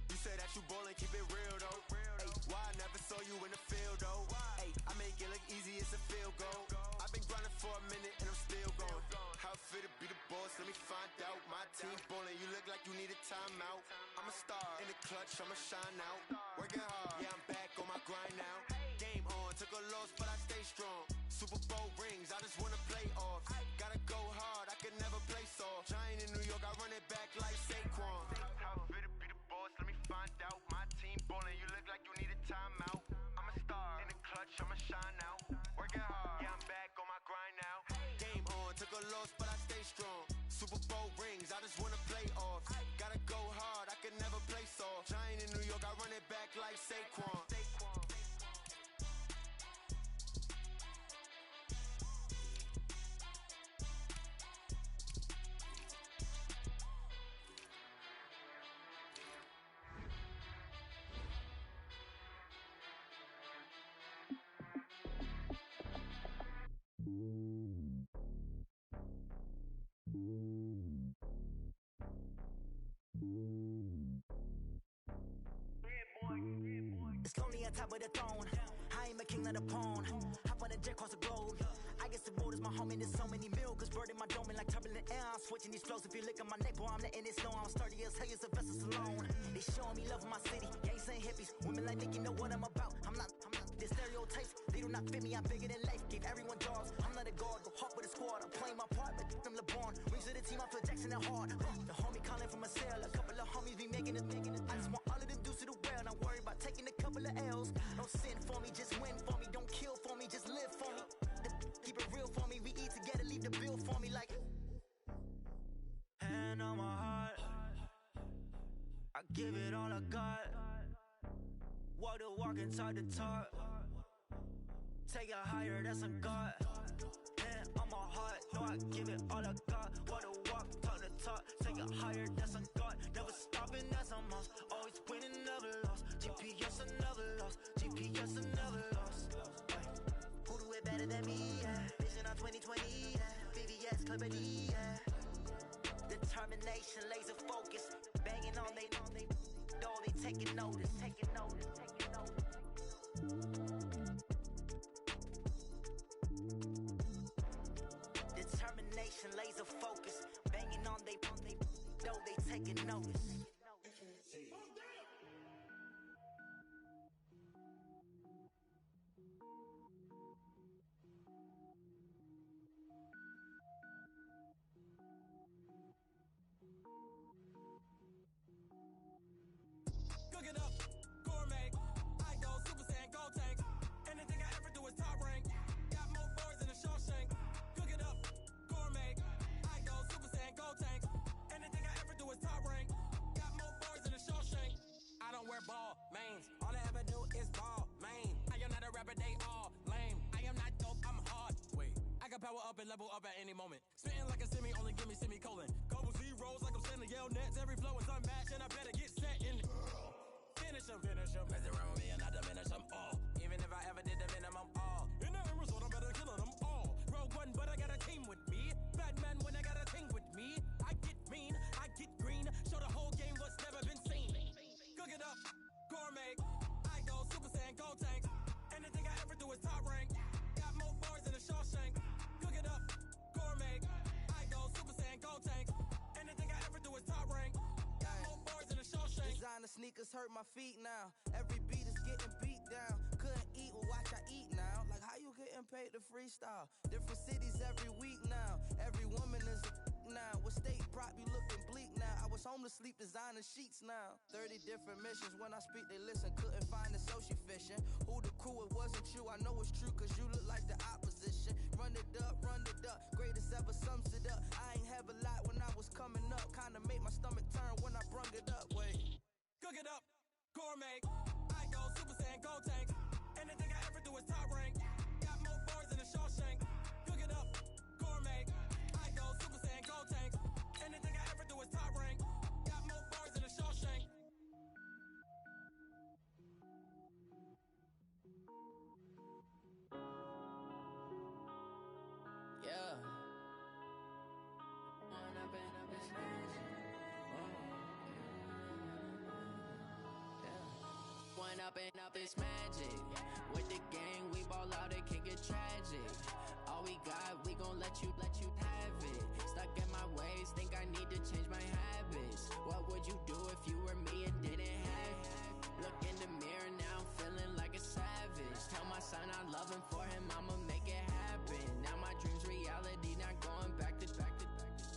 You say that you ballin', keep it real though. Ay, why I never saw you in the field though? Ay, I make it look easy, it's a field goal. I've been grinding for a minute and I'm still going. How fit to be the boss, let me find out. My team ballin', you look like you need a timeout. I'm a star in the clutch, I'ma shine out. Working hard, yeah, I'm back on my grind now. Game on, took a loss, but I stay strong. Super Bowl rings, I just wanna play off. Gotta go hard, I can never play soft. Giant in New York, I run it back like Saquon. How fit to be the boss, let me find out. My team ballin', you look like you need a timeout. I'm a star in the clutch, I'ma shine out. Working hard, yeah, I'm back on my grind now. Game on, took a loss, but I stay strong. Super Bowl rings, I just wanna play off. Gotta go hard, I can never play soft. Giant in New York, I run it back like Saquon. top of the throne. I ain't a king, not a pawn. Hop on a jet across the globe. I guess the world is my home and there's so many miracles bird in my dome and like turbulent air. I'm switching these flows. If you look at my neck, boy, I'm letting it snow. I'm sturdy as hell, as a vessel alone. They showing me love in my city. Gangs ain't hippies. Women like Nicky know what I'm about. I'm not the stereotypes. They do not fit me. I'm bigger than life. Gave everyone jobs. I'm not a guard. Go hard with a squad. I'm playing my part, but I'm LeBron. Rings to the team. I feel Jackson and hard. The homie calling from a cell. A couple of homies be making it. I just want all of them dudes to the well. Not worry about taking a couple of L's. Don't sin for me, just win for me. Don't kill for me, just live for me. Keep it real for me. We eat together, leave the bill for me like. Hand on my heart, I give it all I got. Walk the walk and talk the talk. Take it higher, that's a God. Hand on my heart, no, I give it all I got. Walk the walk, talk the talk. Take it higher, that's a God. Never stopping, that's a must. Always winning, never lost. GPS, I never lost. GPS, I never lost. Who do it better than me? Yeah. Vision on 2020. Yeah. VVS, Clarity. Yeah. Determination, laser focus. Banging on they door, they taking notice. Taking notice. Taking notice. Determination, laser focus. Banging on they door, they taking notice. Cook it up, gourmet. I go Super Saiyan, go tank. Anything I ever do is top rank. Got more boards than a Shawshank. Cook it up, gourmet. I go Super Saiyan, go tank. Anything I ever do is top rank. Got more boards than a Shawshank. I don't wear ball mains. All I ever do is ball main. I am not a rapper, they all lame. I am not dope, I'm hard. Wait, I can power up and level up at any moment. Spitting like a semi, only give me semicolon. Couple zeros like I'm sending yell nets. Every flow is unmatched and I better get set in. Finish them. Mess around with me and I diminish them all. Even if I ever did the minimum all. In the end result, I'm better killing them all. Rogue One, but I got a team with me. Batman when I got a team with me. I get mean, I get green. Show the whole game what's never been seen. Cook it up, gourmet. I go Super Saiyan, go tank. Anything I ever do is top rank. Got more bars than a Shawshank. Cook it up, gourmet. I go Super Saiyan, go tank. Anything I ever do is top rank. Got more bars than a Shawshank. Designer sneakers hurt my feet now. Every beat is getting beat down. Couldn't eat, well watch I eat now. Like how you getting paid to freestyle? Different cities every week now. Every woman is a now. What state prop you looking bleak now? I was homeless, sleep designer sheets now. 30 different missions. When I speak they listen. Couldn't find the social fishing. Who the crew, it wasn't you. I know it's true cause you look like the opposition. Run it up, greatest ever sums it up. I ain't have a lot when I was coming up. Kinda made my stomach turn when I brung it up. Wait. Cook it up, gourmet. I go Super Saiyan, go tank. Anything I ever do is top rank. Got more bars than a Shawshank. Cook it up, gourmet. I go Super Saiyan, go tank. Anything I ever do is top rank. Got more bars than a Shawshank. Yeah. When I've been up this When up is magic. With the gang, we ball out, it can get tragic. All we got, we gon' let you have it. Stuck in my ways, think I need to change my habits. What would you do if you were me and didn't have it? Look in the mirror, now I'm feeling like a savage. Tell my son I love him, for him I'ma make it happen. Now my dream's reality, not going back to.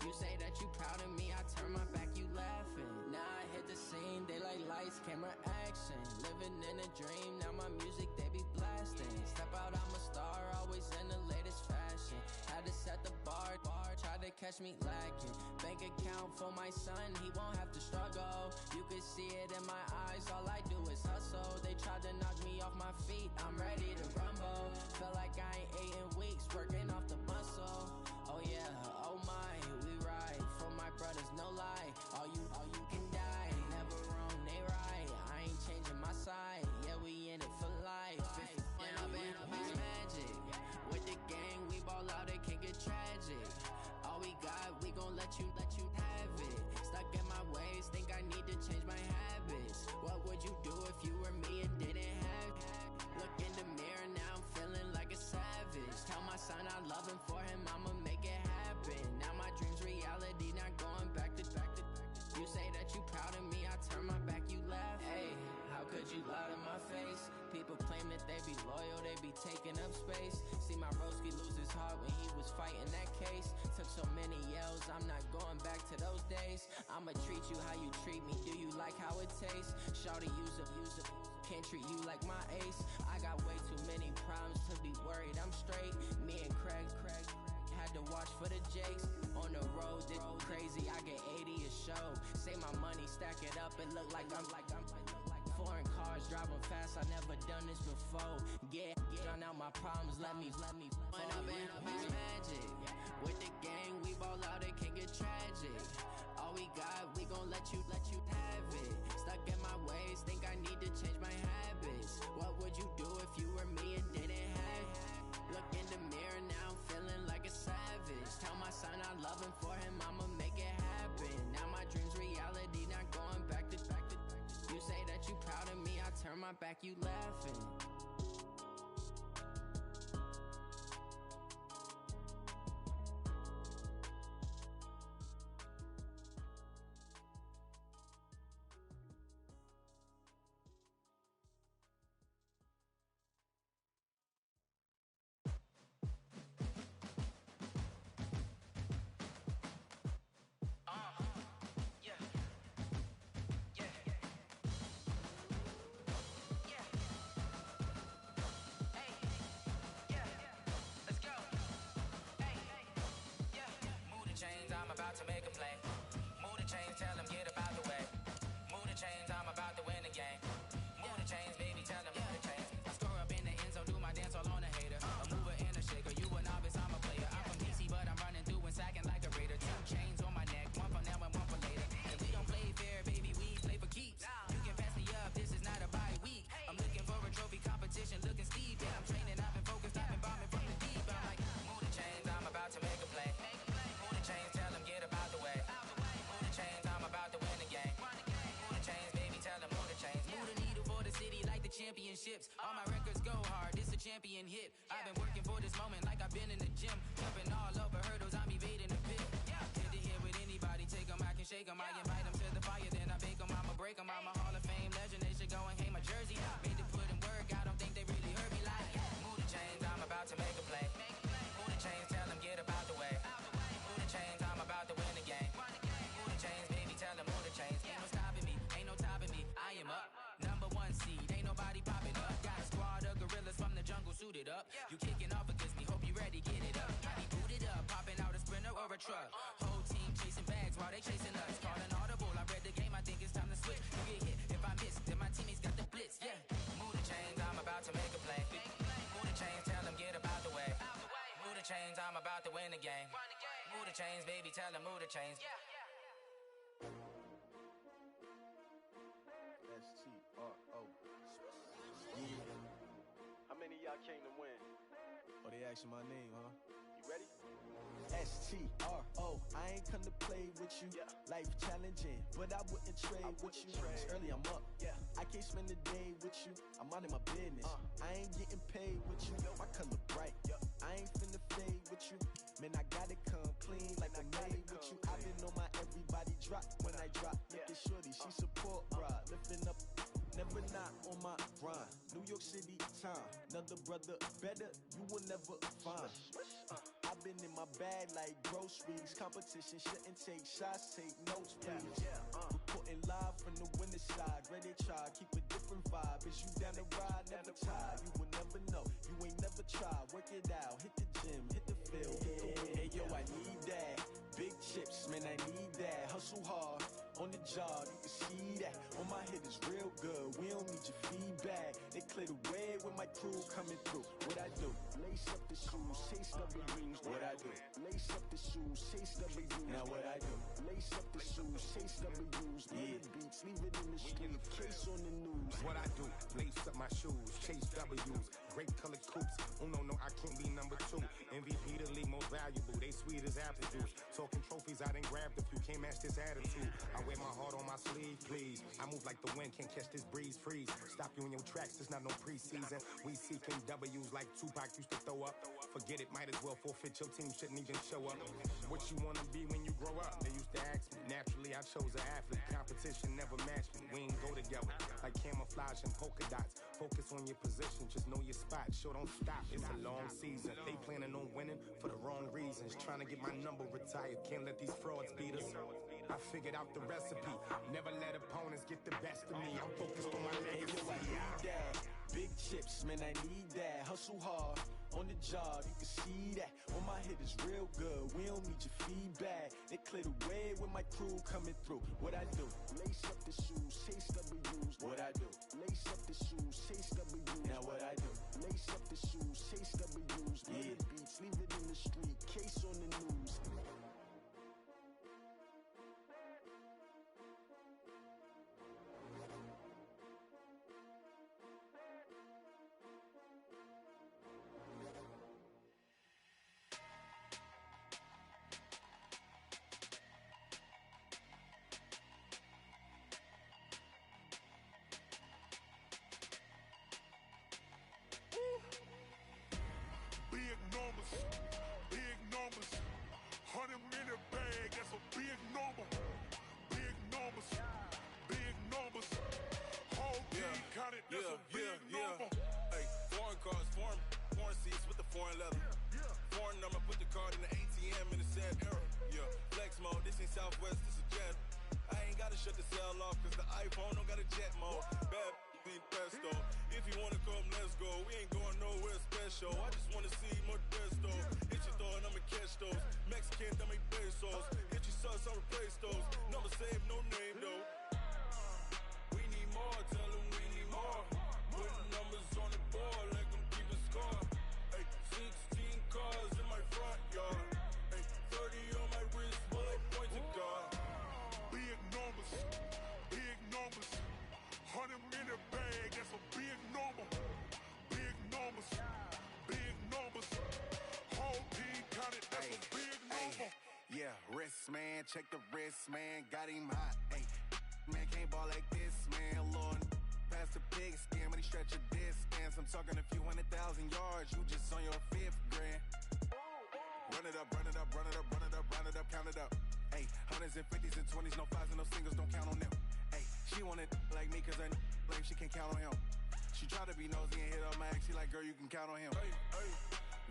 You say that you proud of me, I turn my back, you laughing. Now I hit the scene, daylight lights, camera action. Living in a dream, now my music they be blasting. Step out, I'm a star, always in the latest fashion. Had to set the bar, try to catch me lacking. Bank account for my son, he won't have to struggle. You can see it in my eyes, all I do is hustle. They tried to knock me off my feet, I'm ready to rumble. Feel like I ain't ate in weeks, working off the muscle. Oh yeah, oh my, we ride for my brothers, no lie. All you can die, never wrong, they right. I ain't changing my side, yeah, we in it for life. When I've been up is magic. With the gang, we ball out, it can get tragic. All we got, we gon' let you have it. Stuck in my ways, think I need to change my habits. What would you do if you were me and didn't have taking up space. See my broski lose his heart when he was fighting that case. Took so many L's, I'm not going back to those days. I'ma treat you how you treat me, do you like how it tastes? Shawty, use up, can't treat you like my ace. I got way too many problems to be worried, I'm straight. Me and Craig had to watch for the Jakes. On the road, this crazy, I get 80 a show. Say my money, stack it up, it look like I'm foreign cars, driving fast, I never done this before. Get drown out my problems, let me When up in a bitch magic. With the gang, we ball out, it can get tragic. All we got, we gon' let you have it. Stuck in my ways, think I need to change my habits. What would you do if you were me and didn't have it? Look in the mirror, now I'm feeling like a savage. Tell my son I love him, for him I'ma make it happen. Now my dream's reality, not going back to. You say that you proud of me, I turn my back, you laughing. To make a play. Move the chains, tell them get up out the way. Move the chains, I'm about to win the game. Move the chains, baby, tell them move the chains. I score up in the end zone, do my dance all on a hater. A mover and a shaker, you a novice, I'm a player. I'm from DC, but I'm running through and sacking like a raider. 2 chains on my neck, one for now and one for later. And we don't play fair, baby, we play for keeps. You can pass me up, this is not a bye week. I'm looking for a trophy competition, looking steep. Yeah, I'm training, I've been focused, I've been bombing from the deep. I'm like, move the chains, I'm about to make a play. Move the chains, tell them get up out the way. Move the chains, I'm about to win the game. Move the chains, baby, tell them move the chains. Move the needle for the city like the championships. All my records go hard, this a champion hit. I've been working for this moment like I've been in the gym. Jumping all over hurdles, I'm evading the pit. Hit to hit with anybody, take them, I can shake them. I invite them to the fire, then I bake them. I'ma break them, I'm a Hall of Fame legend. They should go and hang my jersey. Made to put in work, I don't think they really heard me like. Move the chains, I'm about to make a play. Move the chains, tell them get up out the way. Move the chains, I'm about to win the game. Move the chains, baby, tell them move the chains. Ain't no stopping me, ain't no topping me. I am up, number 1 seed, ain't nobody popping up. Got a squad of gorillas from the jungle suited up. You kicking off against me, hope you ready, get it up. Body booted up, popping out a sprinter or a truck. Whole team chasing bags while they chasing us. Calling audible, I read the game, I think it's time to switch. You get hit, if I miss, then my teammates got the blitz, yeah. Move the chains, I'm about to make a play. Move the chains, tell them get up out the way. Move the chains, I'm about to win the game. Move the chains, baby, tell them move the chains. S-T-R-O. How many of y'all came to win? Oh, they asking my name, huh? You ready? S-T-R-O. I ain't come to play with you. Life challenging, but I wouldn't trade with you. It's early, I'm up. I can't spend the day with you. I'm out of my business. I ain't getting paid with you. My color bright. I ain't finna fade with you. Man, I gotta come clean like I made with you. I've been on my everybody drop when I drop. Look at shorty, she support ride. Lifting up, never not on my grind. New York City time, another brother better, you will never find. I've been in my bag like groceries. Competition shouldn't take shots, take notes, please. Reporting live from the winter side. Ready to try, keep a different vibe. Is you down the ride, never tired. You will never know, you ain't never tried. Work it out, hit the gym, hit the field. Hey yo, I need that. Big chips, man, I need that. Hustle hard, on the job, you can see that. On my head is real good, we don't need your feedback. They clear the way with my crew coming through. What I do? Lace up the shoes, chase W's. What I do? Lace up the shoes, chase W's. Now what I do? Lace up the shoes, chase W's. Yeah. Beats, leave it in the street, case on the news. What I do? Lace up my shoes, chase W's. Great colored coops. Oh no, I can't be number 2. MVP the league most valuable. They sweet as apple juice. Talking trophies, I done grabbed a few. Can't match this attitude. I wear my heart on my sleeve, please. I move like the wind, can't catch this breeze, freeze. Stop you in your tracks, there's not no preseason. We seeking W's like Tupac used to throw up. Forget it, might as well forfeit. Your team shouldn't even show up. What you wanna be when you grow up? They used to ask me. Naturally, I chose an athlete. Competition never matched me. We ain't go together like camouflage and polka dots. Focus on your position, just know your spot. Sure, don't stop. It's a long season. They planning on winning for the wrong reasons. Trying to get my number retired. Can't let these frauds beat us. I figured out the recipe. Never let opponents get the best of me. I'm focused on my legacy. I need that. Big chips, man, I need that. Hustle hard on the job, you can see that. When my hit is real good, we don't need your feedback. They clear the way with my crew coming through. What I do? Lace up the shoes, chase W's. What I do? Lace up the shoes, chase W's. Now what I do? Lace up the shoes, chase W's. Yeah. Beats, leave it in the street, case on the news. Big numbers, big numbers. 100 minute bag, that's a big number. Big numbers, big numbers. Whole team counted, that's a big number. Hey, foreign cars, foreign seats with the foreign leather. Foreign number, put the card in the ATM in the sad era. Yeah, flex mode, this ain't Southwest, this is jet. I ain't gotta shut the cell off, cause the iPhone don't got a jet mode. Bad ain't pesto. If you wanna come, let's go. We ain't going nowhere special. I just wanna see Modesto. Hit your thought, I'ma catch those. Mexican, dame pesos. Hit your sus, I'll replace those. Number save, no name though. We need more, tell them we need more. Putting numbers on the board like I'm keeping score. Hey, 16 cars in my front yard. Hey, 30 on my wrist, while I point to God. Big numbers, big numbers. 100 minute bag, that's a big number. Big numbers, big numbers. Whole team counted, that's a big number. Yeah, wrist man, check the wrist man, got him hot. Hey, man can't ball like this, man. Lord, past the pig skin, but he stretch a distance. I'm talking a few 100,000 yards, you just on your 5th grand. Run it up, run it up, run it up, run it up, run it up, count it up. Hey, 100s and 50s and 20s, no 5s and no singles, don't count on them. Hey, she wanted like me cause I like she can count on him. She tried to be nosy and hit up my ex, she like, girl, you can count on him. Hey, hey,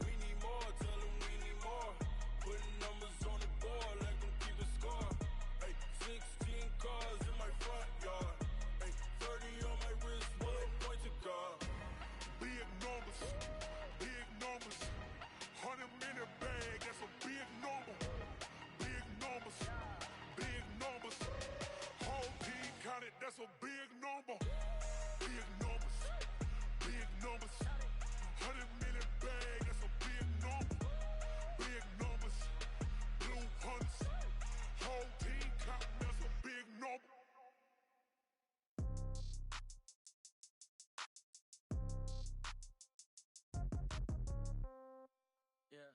we need more, tell them we need more. Putting numbers on the board like I'm keeping score. Hey, 16 cars in my front yard. Hey, 30 on my wrist, while I point to God. Big numbers, big numbers. 100 minute bag, that's a big number. Big numbers, big numbers. Whole team counted, that's a big number. Big numbers, big numbers. 100 minute bag, that's a big number. Big numbers, blue hunts. Whole team counting, that's a big number. Yeah.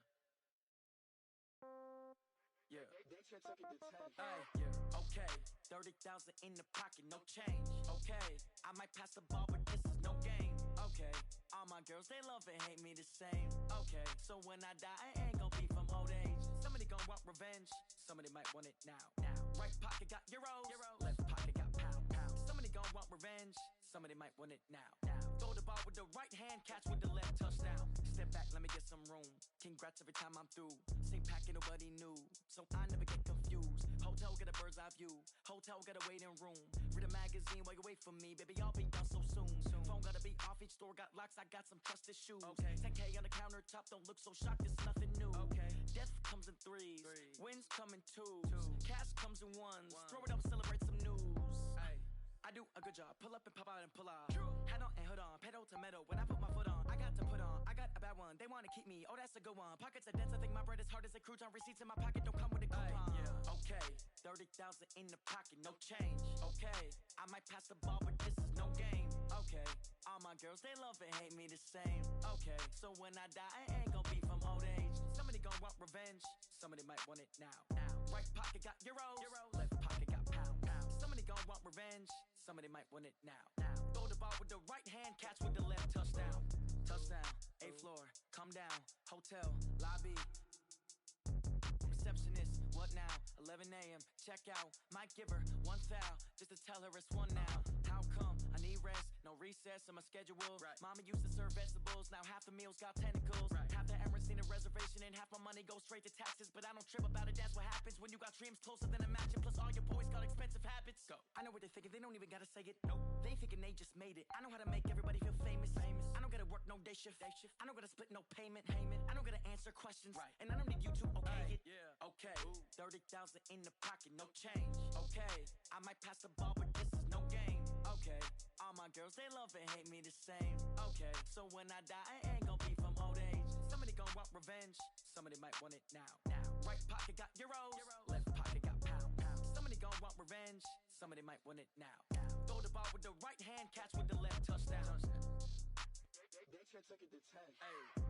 Okay. 30,000 in the pocket, no change. Okay. I might pass the ball, but this is no game. Okay. All my girls, they love and hate me the same. Okay. So when I die, I ain't gon' be from old age. Somebody gon' want revenge. Somebody might want it now. Right pocket got euros. Left pocket got pound. Somebody gon' want revenge. Somebody might want it now. Throw the ball with the right hand, catch with the left, touchdown. Step back, let me get some room. Congrats every time I'm through. Same packet, nobody knew, so I never get confused. Hotel got a bird's eye view. Hotel got a waiting room. Read a magazine while you wait for me, baby. I'll be done so soon. Phone gotta be off. Each store got locks. I got some trusted shoes. Okay. 10K on the countertop. Don't look so shocked. It's nothing new. Okay. Death comes in threes. Wins come in twos. Cash comes in ones. Throw it up, celebrate some news. Ay. I do a good job. Pull up and pop out and pull off. Head on and hood on. Pedal to metal. When I put my foot on, I got to put on. I got a bad one. They wanna keep me. Oh, that's a good one. Pockets are dense. I think my bread is hard as a crouton. Receipts in my pocket don't come with a coupon. Okay. 30,000 in the pocket, no change. Okay. I might pass the ball, but this is no game. Okay. All my girls, they love and hate me the same. Okay. So when I die, I ain't gon' be from old age. Somebody gon' want revenge. Somebody might want it now. Right pocket got euros. Left pocket got pound. Somebody gon' want revenge. Somebody might want it now. Throw the ball with the right hand, catch with the left, touchdown. Touchdown, 8th floor, come down, hotel, lobby. Receptionist, what now? 11 a.m., check out. Might give her one thou, just to tell her it's one now. How come? I need rest, no recess in my schedule. Right. Mama used to serve vegetables, now half the meals got tentacles. Right. Half the Emirates need a reservation and half my money goes straight to taxes. But I don't trip about it, that's what happens when you got dreams closer than a mansion. Plus all your boys got expensive habits. Go. I know what they're thinking, they don't even gotta say it. Nope. They thinking they just made it. I know how to make everybody feel famous. I don't gotta work no day shift. I don't gotta split no payment. I don't gotta answer questions. Right. And I don't need you to okay it. Yeah. Okay. Ooh. 30,000 in the pocket, no change. Okay. I might pass the ball, but this is no game. Okay. All my girls, they love and hate me the same. Okay. So when I die, I ain't gon' be from old age. Somebody gon' want revenge. Somebody might want it now. Right pocket got euros. Left pocket got pounds. Somebody gon' want revenge. Somebody might want it now. Throw the ball with the right hand, catch with the left, touchdown. They check it to 10. Hey.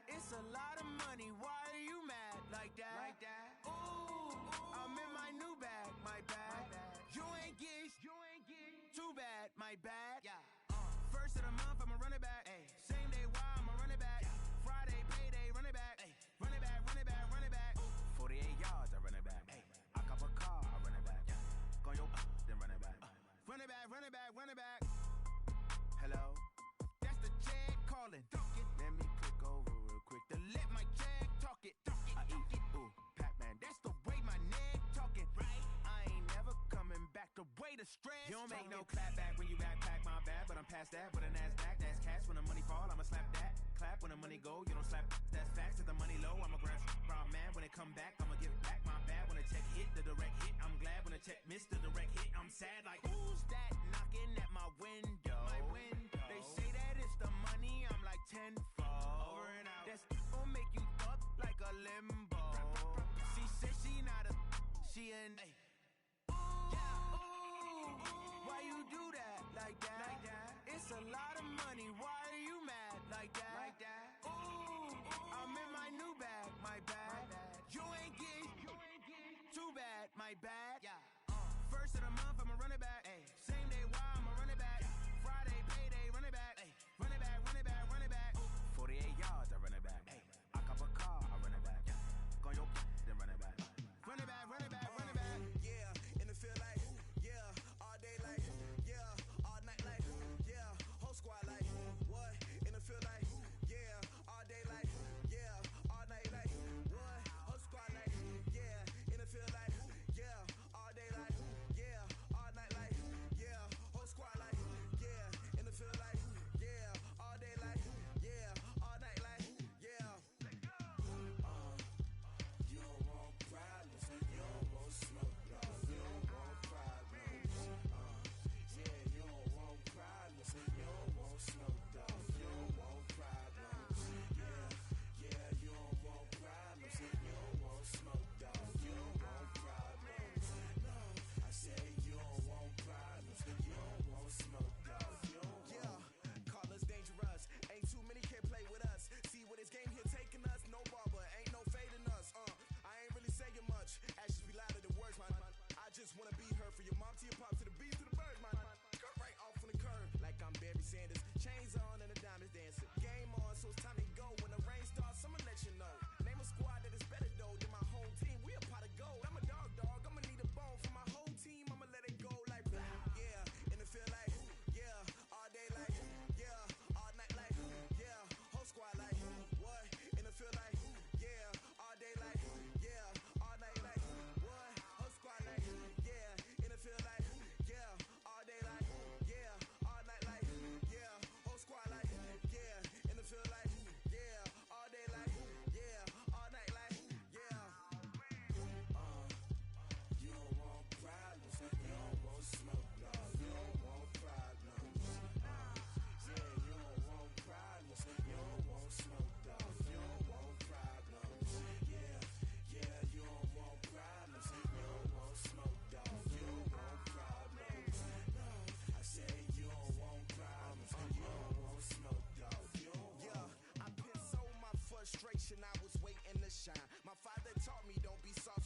It's a lot of money, why are you mad like that? Ooh, I'm in my new bag, my bad. You ain't get too bad, my bad. First of the month, I'ma run it back. Same day, why I'ma run it back. Friday, payday, run it back. Run it back, run it back, run it back. 48 yards, I run it back. I cop a car, I run it back. Go yo, then run it back. Run it back, run it back, run it back. Hello? That's the jag calling. Let me click over real quick. To let my jag talk it. I eat, ooh, Pac-Man. That's the way my neck talking. Right? I ain't never coming back. The way the stress. You don't make no clap back when you backpack, my bad. But I'm past that with a NASDAQ. That's cash when the money fall. I'ma slap that. Clap when the money go. You don't slap. That's facts. If the money low, I'ma grab. Round man when it come back, I'ma give back. My bad when the check hit the direct hit. I'm glad when the check missed the direct hit. I'm sad like who's that knocking at my window? My window. They say that it's the money. I'm like tenfold. Over and out. That's gon' make you up like a limbo. She said she not a. She an. Why you do that like that? It's a lot of money. Why are you mad like that? Ooh, I'm in my new bag, my bad. You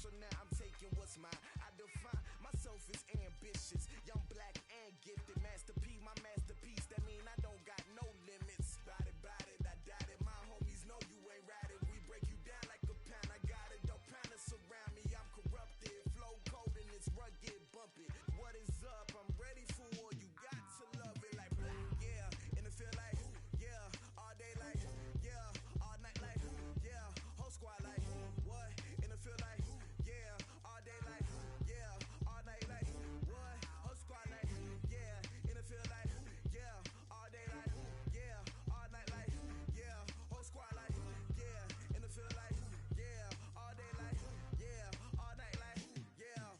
so now I'm taking what's mine. I define myself as ambitious, young, black, and gifted. Master P, my masterpiece. That mean I don't got no limits. Bout it, I doubt it. My homies know you ain't ratted. We break you down like a pound. I got it, don't panic surround me. I'm corrupted, flow cold and it's rugged, bumpy. What is up? I'm ready for war. You got to love it like black, yeah. And it feel like, yeah. All day like, yeah. All night like, yeah. Whole squad like, what? And it feel like, yeah. All day like, yeah. All night like, what? Whole squad like, yeah. And it feel like, yeah. All day like, yeah. All night like, yeah. Whole squad like, yeah. And it feel like, yeah. All day like, yeah. All night like, yeah.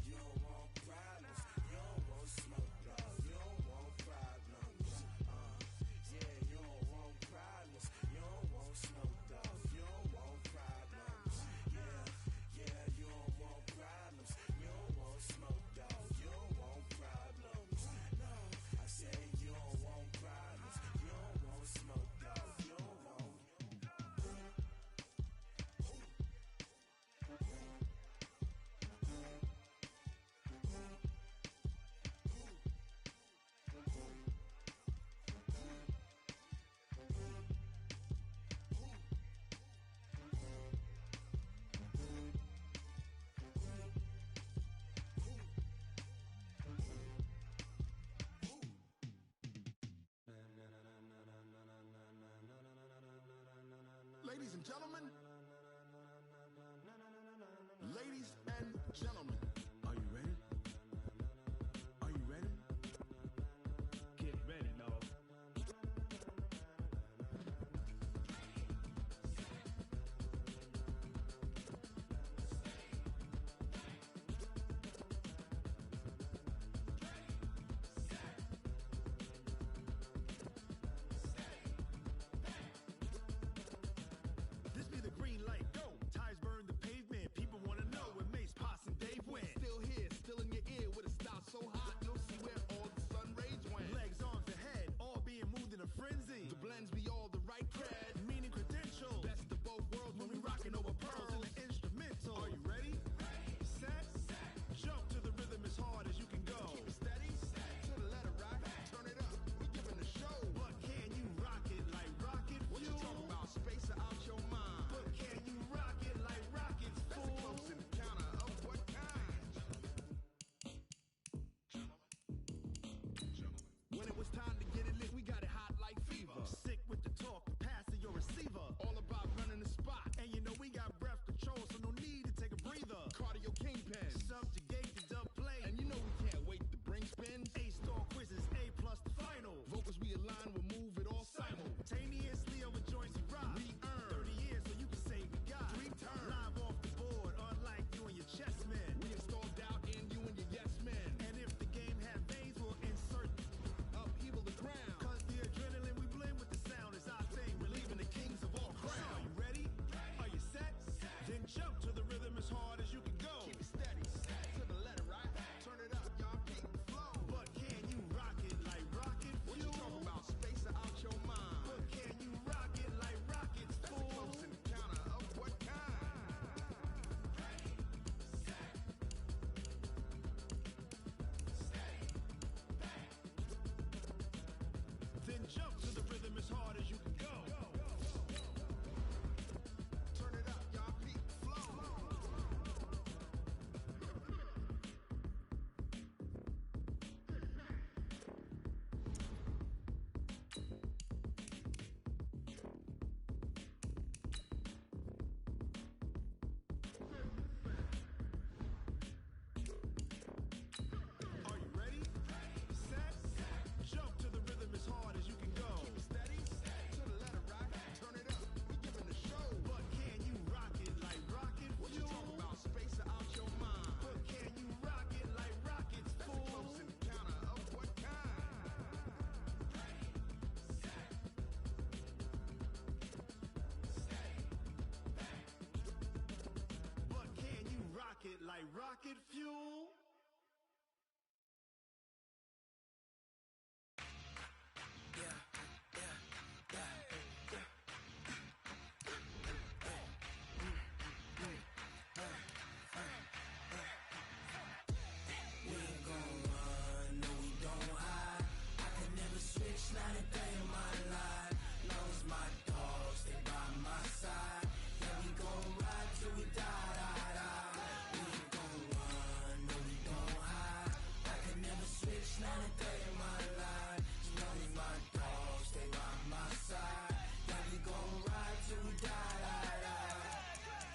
You don't want problems. You don't want smoke, dog. You don't want problems. Yeah, you don't want problems. You don't want smoke, dog. You don't want problems. Yeah, you don't want problems. You don't want smoke, dog. You don't want problems. No, I say you don't want problems. You don't want smoke, dog. You don't want. Ladies and gentlemen, ladies and gentlemen, are you ready? Are you ready? Get ready, dog. This be the green light, go. Ties burn the pavement. People wanna know when Mace, Poss, and Dave win.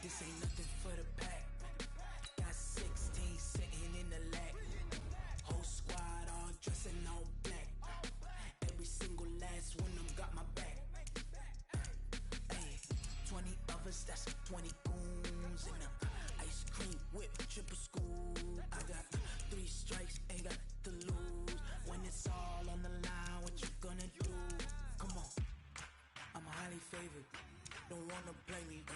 This ain't nothing for the pack. Got 16 sitting in the lag. Whole squad all dressing all black. Every single last one of them got my back. Hey, 20 of us, that's 20 goons in the ice cream whip, triple school. I got 3 strikes, ain't got to lose. When it's all on the line, what you gonna do? Come on, I'm highly favored. Don't wanna play me,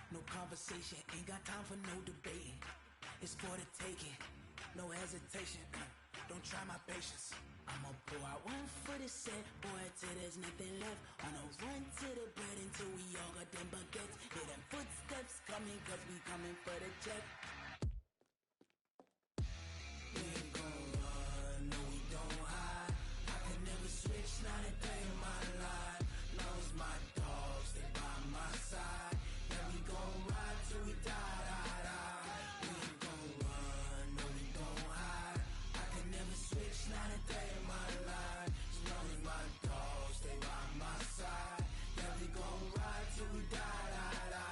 no conversation, ain't got time for no debating. It's for the taking, no hesitation. Don't try my patience. I'ma pour out one for the set, boy, till there's nothing left. On a run to the bread until we all got them baguettes. Hear them footsteps coming, cause we coming for the check. We ain't gon' run, no we don't hide. I can never switch, not a day in my life. Knows my dogs, they by my side. Yeah, we gon' ride till we die, die, die. We ain't gon' run, no we don't hide. I can never switch, not a day in my life. As long as my dogs, they by my side. Yeah, we gon' ride till we die, die, die.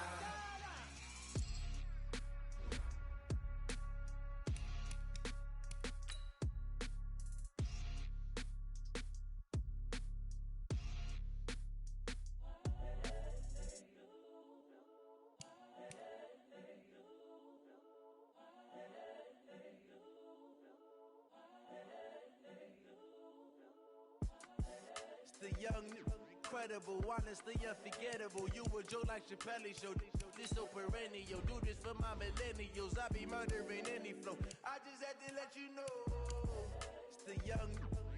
The young, incredible, honestly unforgettable. You a Joe like Chappelle show. This so perennial. Do this for my millennials. I be murdering any flow. I just had to let you know. It's the young,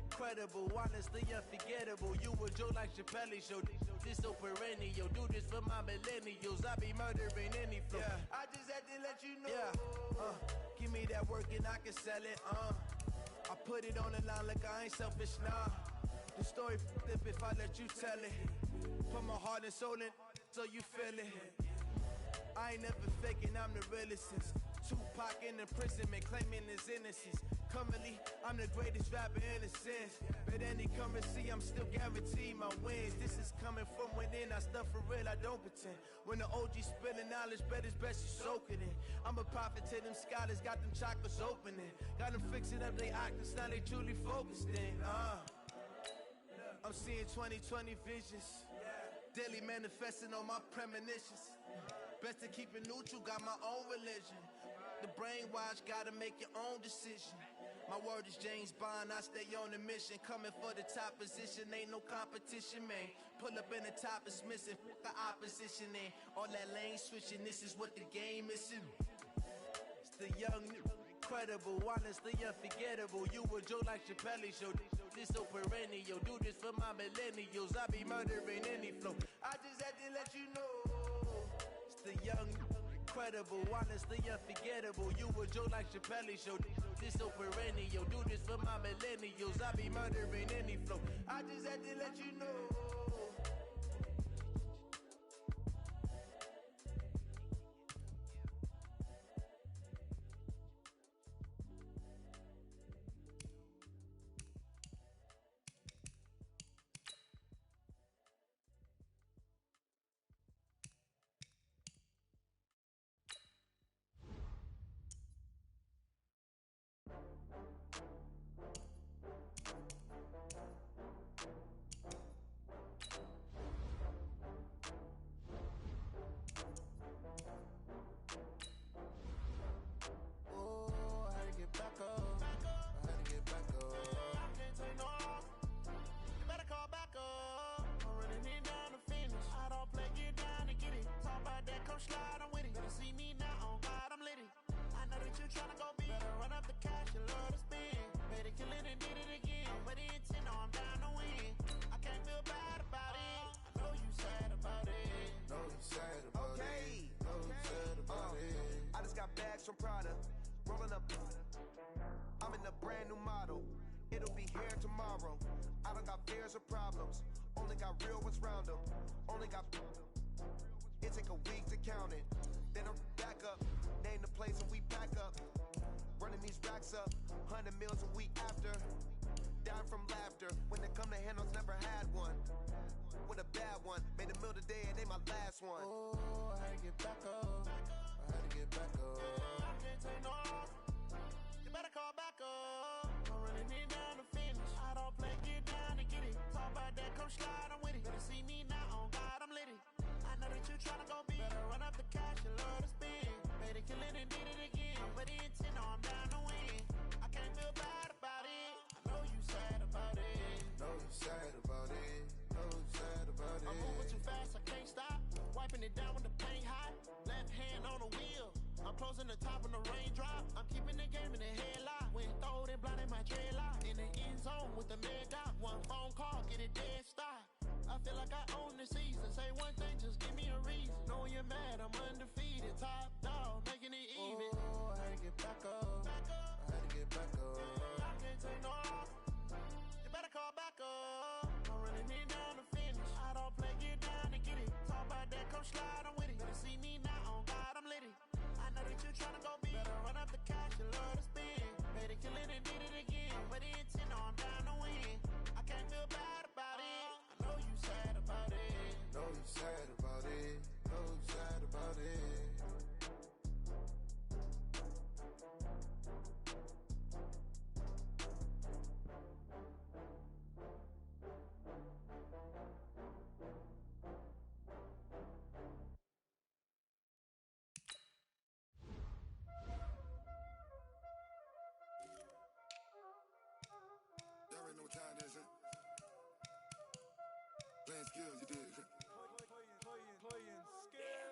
incredible, honestly unforgettable. You a Joe like Chappelle show. This so perennial. Do this for my millennials. I be murdering any flow. Yeah. I just had to let you know. Yeah. Give me that work and I can sell it. I put it on the line like I ain't selfish, nah. The story flip if I let you tell it. Put my heart and soul in so you feel it. I ain't never faking, I'm the realest since Tupac in imprisonment, claiming his innocence. Currently, I'm the greatest rapper in a sense. But any currency, I'm still guaranteed my wins. This is coming from within, I stuff for real, I don't pretend. When the OG spilling knowledge, bet it's best you soak it in. I'm a prophet to them scholars, got them chakras opening. Got them fixing up they octaves, now they truly focused in. I'm seeing 2020 visions. Daily manifesting on my premonitions. Best to keep it neutral, got my own religion. The brainwash, gotta make your own decision. My word is James Bond, I stay on the mission. Coming for the top position, ain't no competition, man. Pull up in the top is missing, fuck the opposition in. All that lane switching, this is what the game is. It's the young, incredible, honestly unforgettable. You a Joe like Chappelle show. This so perennial. Do this for my millennials. I be murdering any flow. I just had to let you know. It's the young, incredible, honestly unforgettable. You a Joe like Chappelle show. This so perennial. Do this for my millennials. I be murdering any flow. I just had to let you know. From Prada, rolling up. I'm in a brand new model. It'll be here tomorrow. I don't got fears or problems. Only got real ones round them. Only got. It take a week to count it. Then I'm back up. Name the place and we pack up. Running these racks up. 100 meals a week after. Dying from laughter. When they come to handles, never had one. With a bad one. Made a meal today and they my last one. Oh, I get back up. with the man got one phone call, get it dead stop. I feel like I own the season. Say one thing, just give me a reason. Knowing you're mad, I'm undefeated. Top dog, making it even. Oh, I had to get back up. I had to get back up. I can't take no off. You better call back up. I'm running it down to finish. I don't play, get down and get it. Talk about that, come slide, I'm with it. Better see me now, on God, I'm litty. I know that you're trying to go big. Better run up the cash, you love to spend. Made it, kill it, and did it again. But the intent, I'm down to win. I can't feel bad about it. I know you sad about it. Know you sad about it. Know you sad about it. Y'all already know what time it is, huh? Playing skills, you did.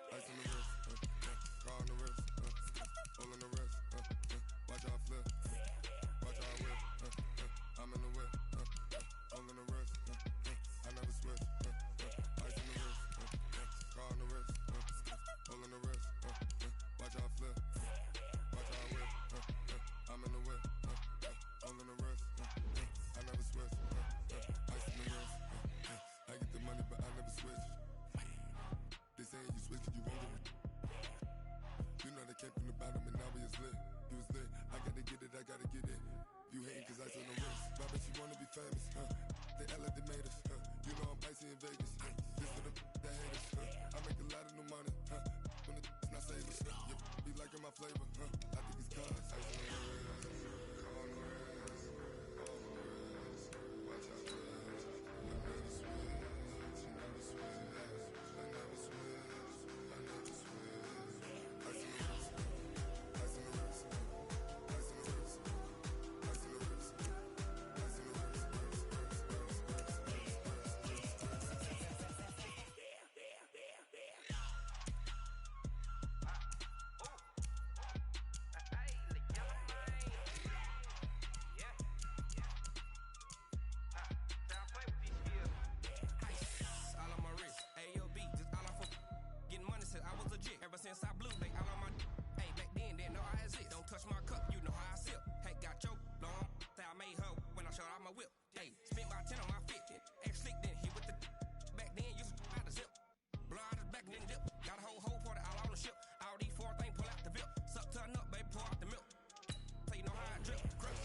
Ice on the wrist, car on the wrist, hole in the wrist, watch how I flip, watch how I whip, I'm in the whip, hole in the wrist, I never switch, ice on the wrist, car on the wrist, hole in the wrist, watch how I flip, watch how I whip, I'm in the whip, hole in the wrist, I never switch, ice on the wrist, I get the money but I never switch. They saying you switch 'cause you won't get it. You know they came from the bottom and now we is lit. You was lit, I gotta get it, I gotta get it. You hating 'cause ice on the wrist. My bitch, you wanna be famous, They they made us, You know I'm icy in Vegas, This for the that hate us, I make a lot of new money, When the not savers, Be liking my flavor, I think it's cause ice on the wrist, on the wrist, on the wrist. Watch out, wrist. I never switch, you never switch. I never switch, I never switch. Ice in the wrist, ice in the wrist, ice in the wrist, ice in the wrist, ice in the wrist, all on my wrist, AOB, just all off of getting money since I was legit. Ever since I blew, they all on my hey, back then, didn't know I exist. Don't touch my cup, you know how I sip. Hey, got your long, say I made her when I showed out my whip. Hey, spent about 10 on my fit, X slick, then hit with the back then, used to out the zip. Blow out his back, then dip. Got a whole party all on the ship. All these four things pull out the VIP. Suck, turn up, baby, pour out the milk. So you know how I drip, crush.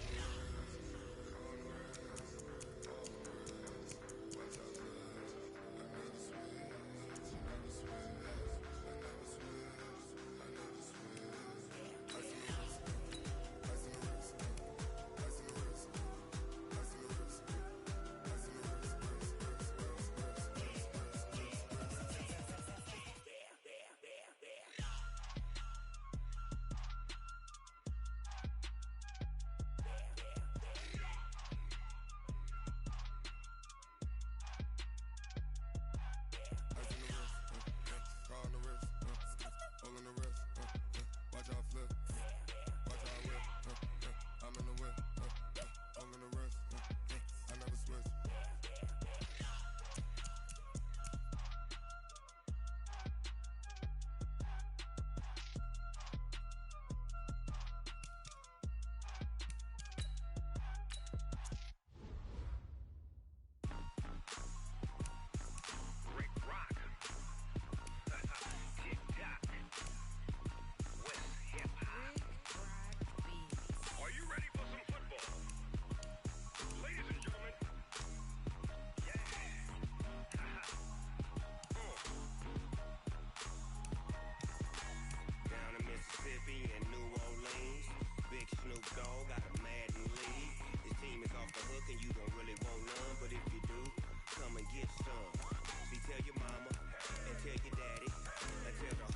Tell your mama and tell your daddy and tell the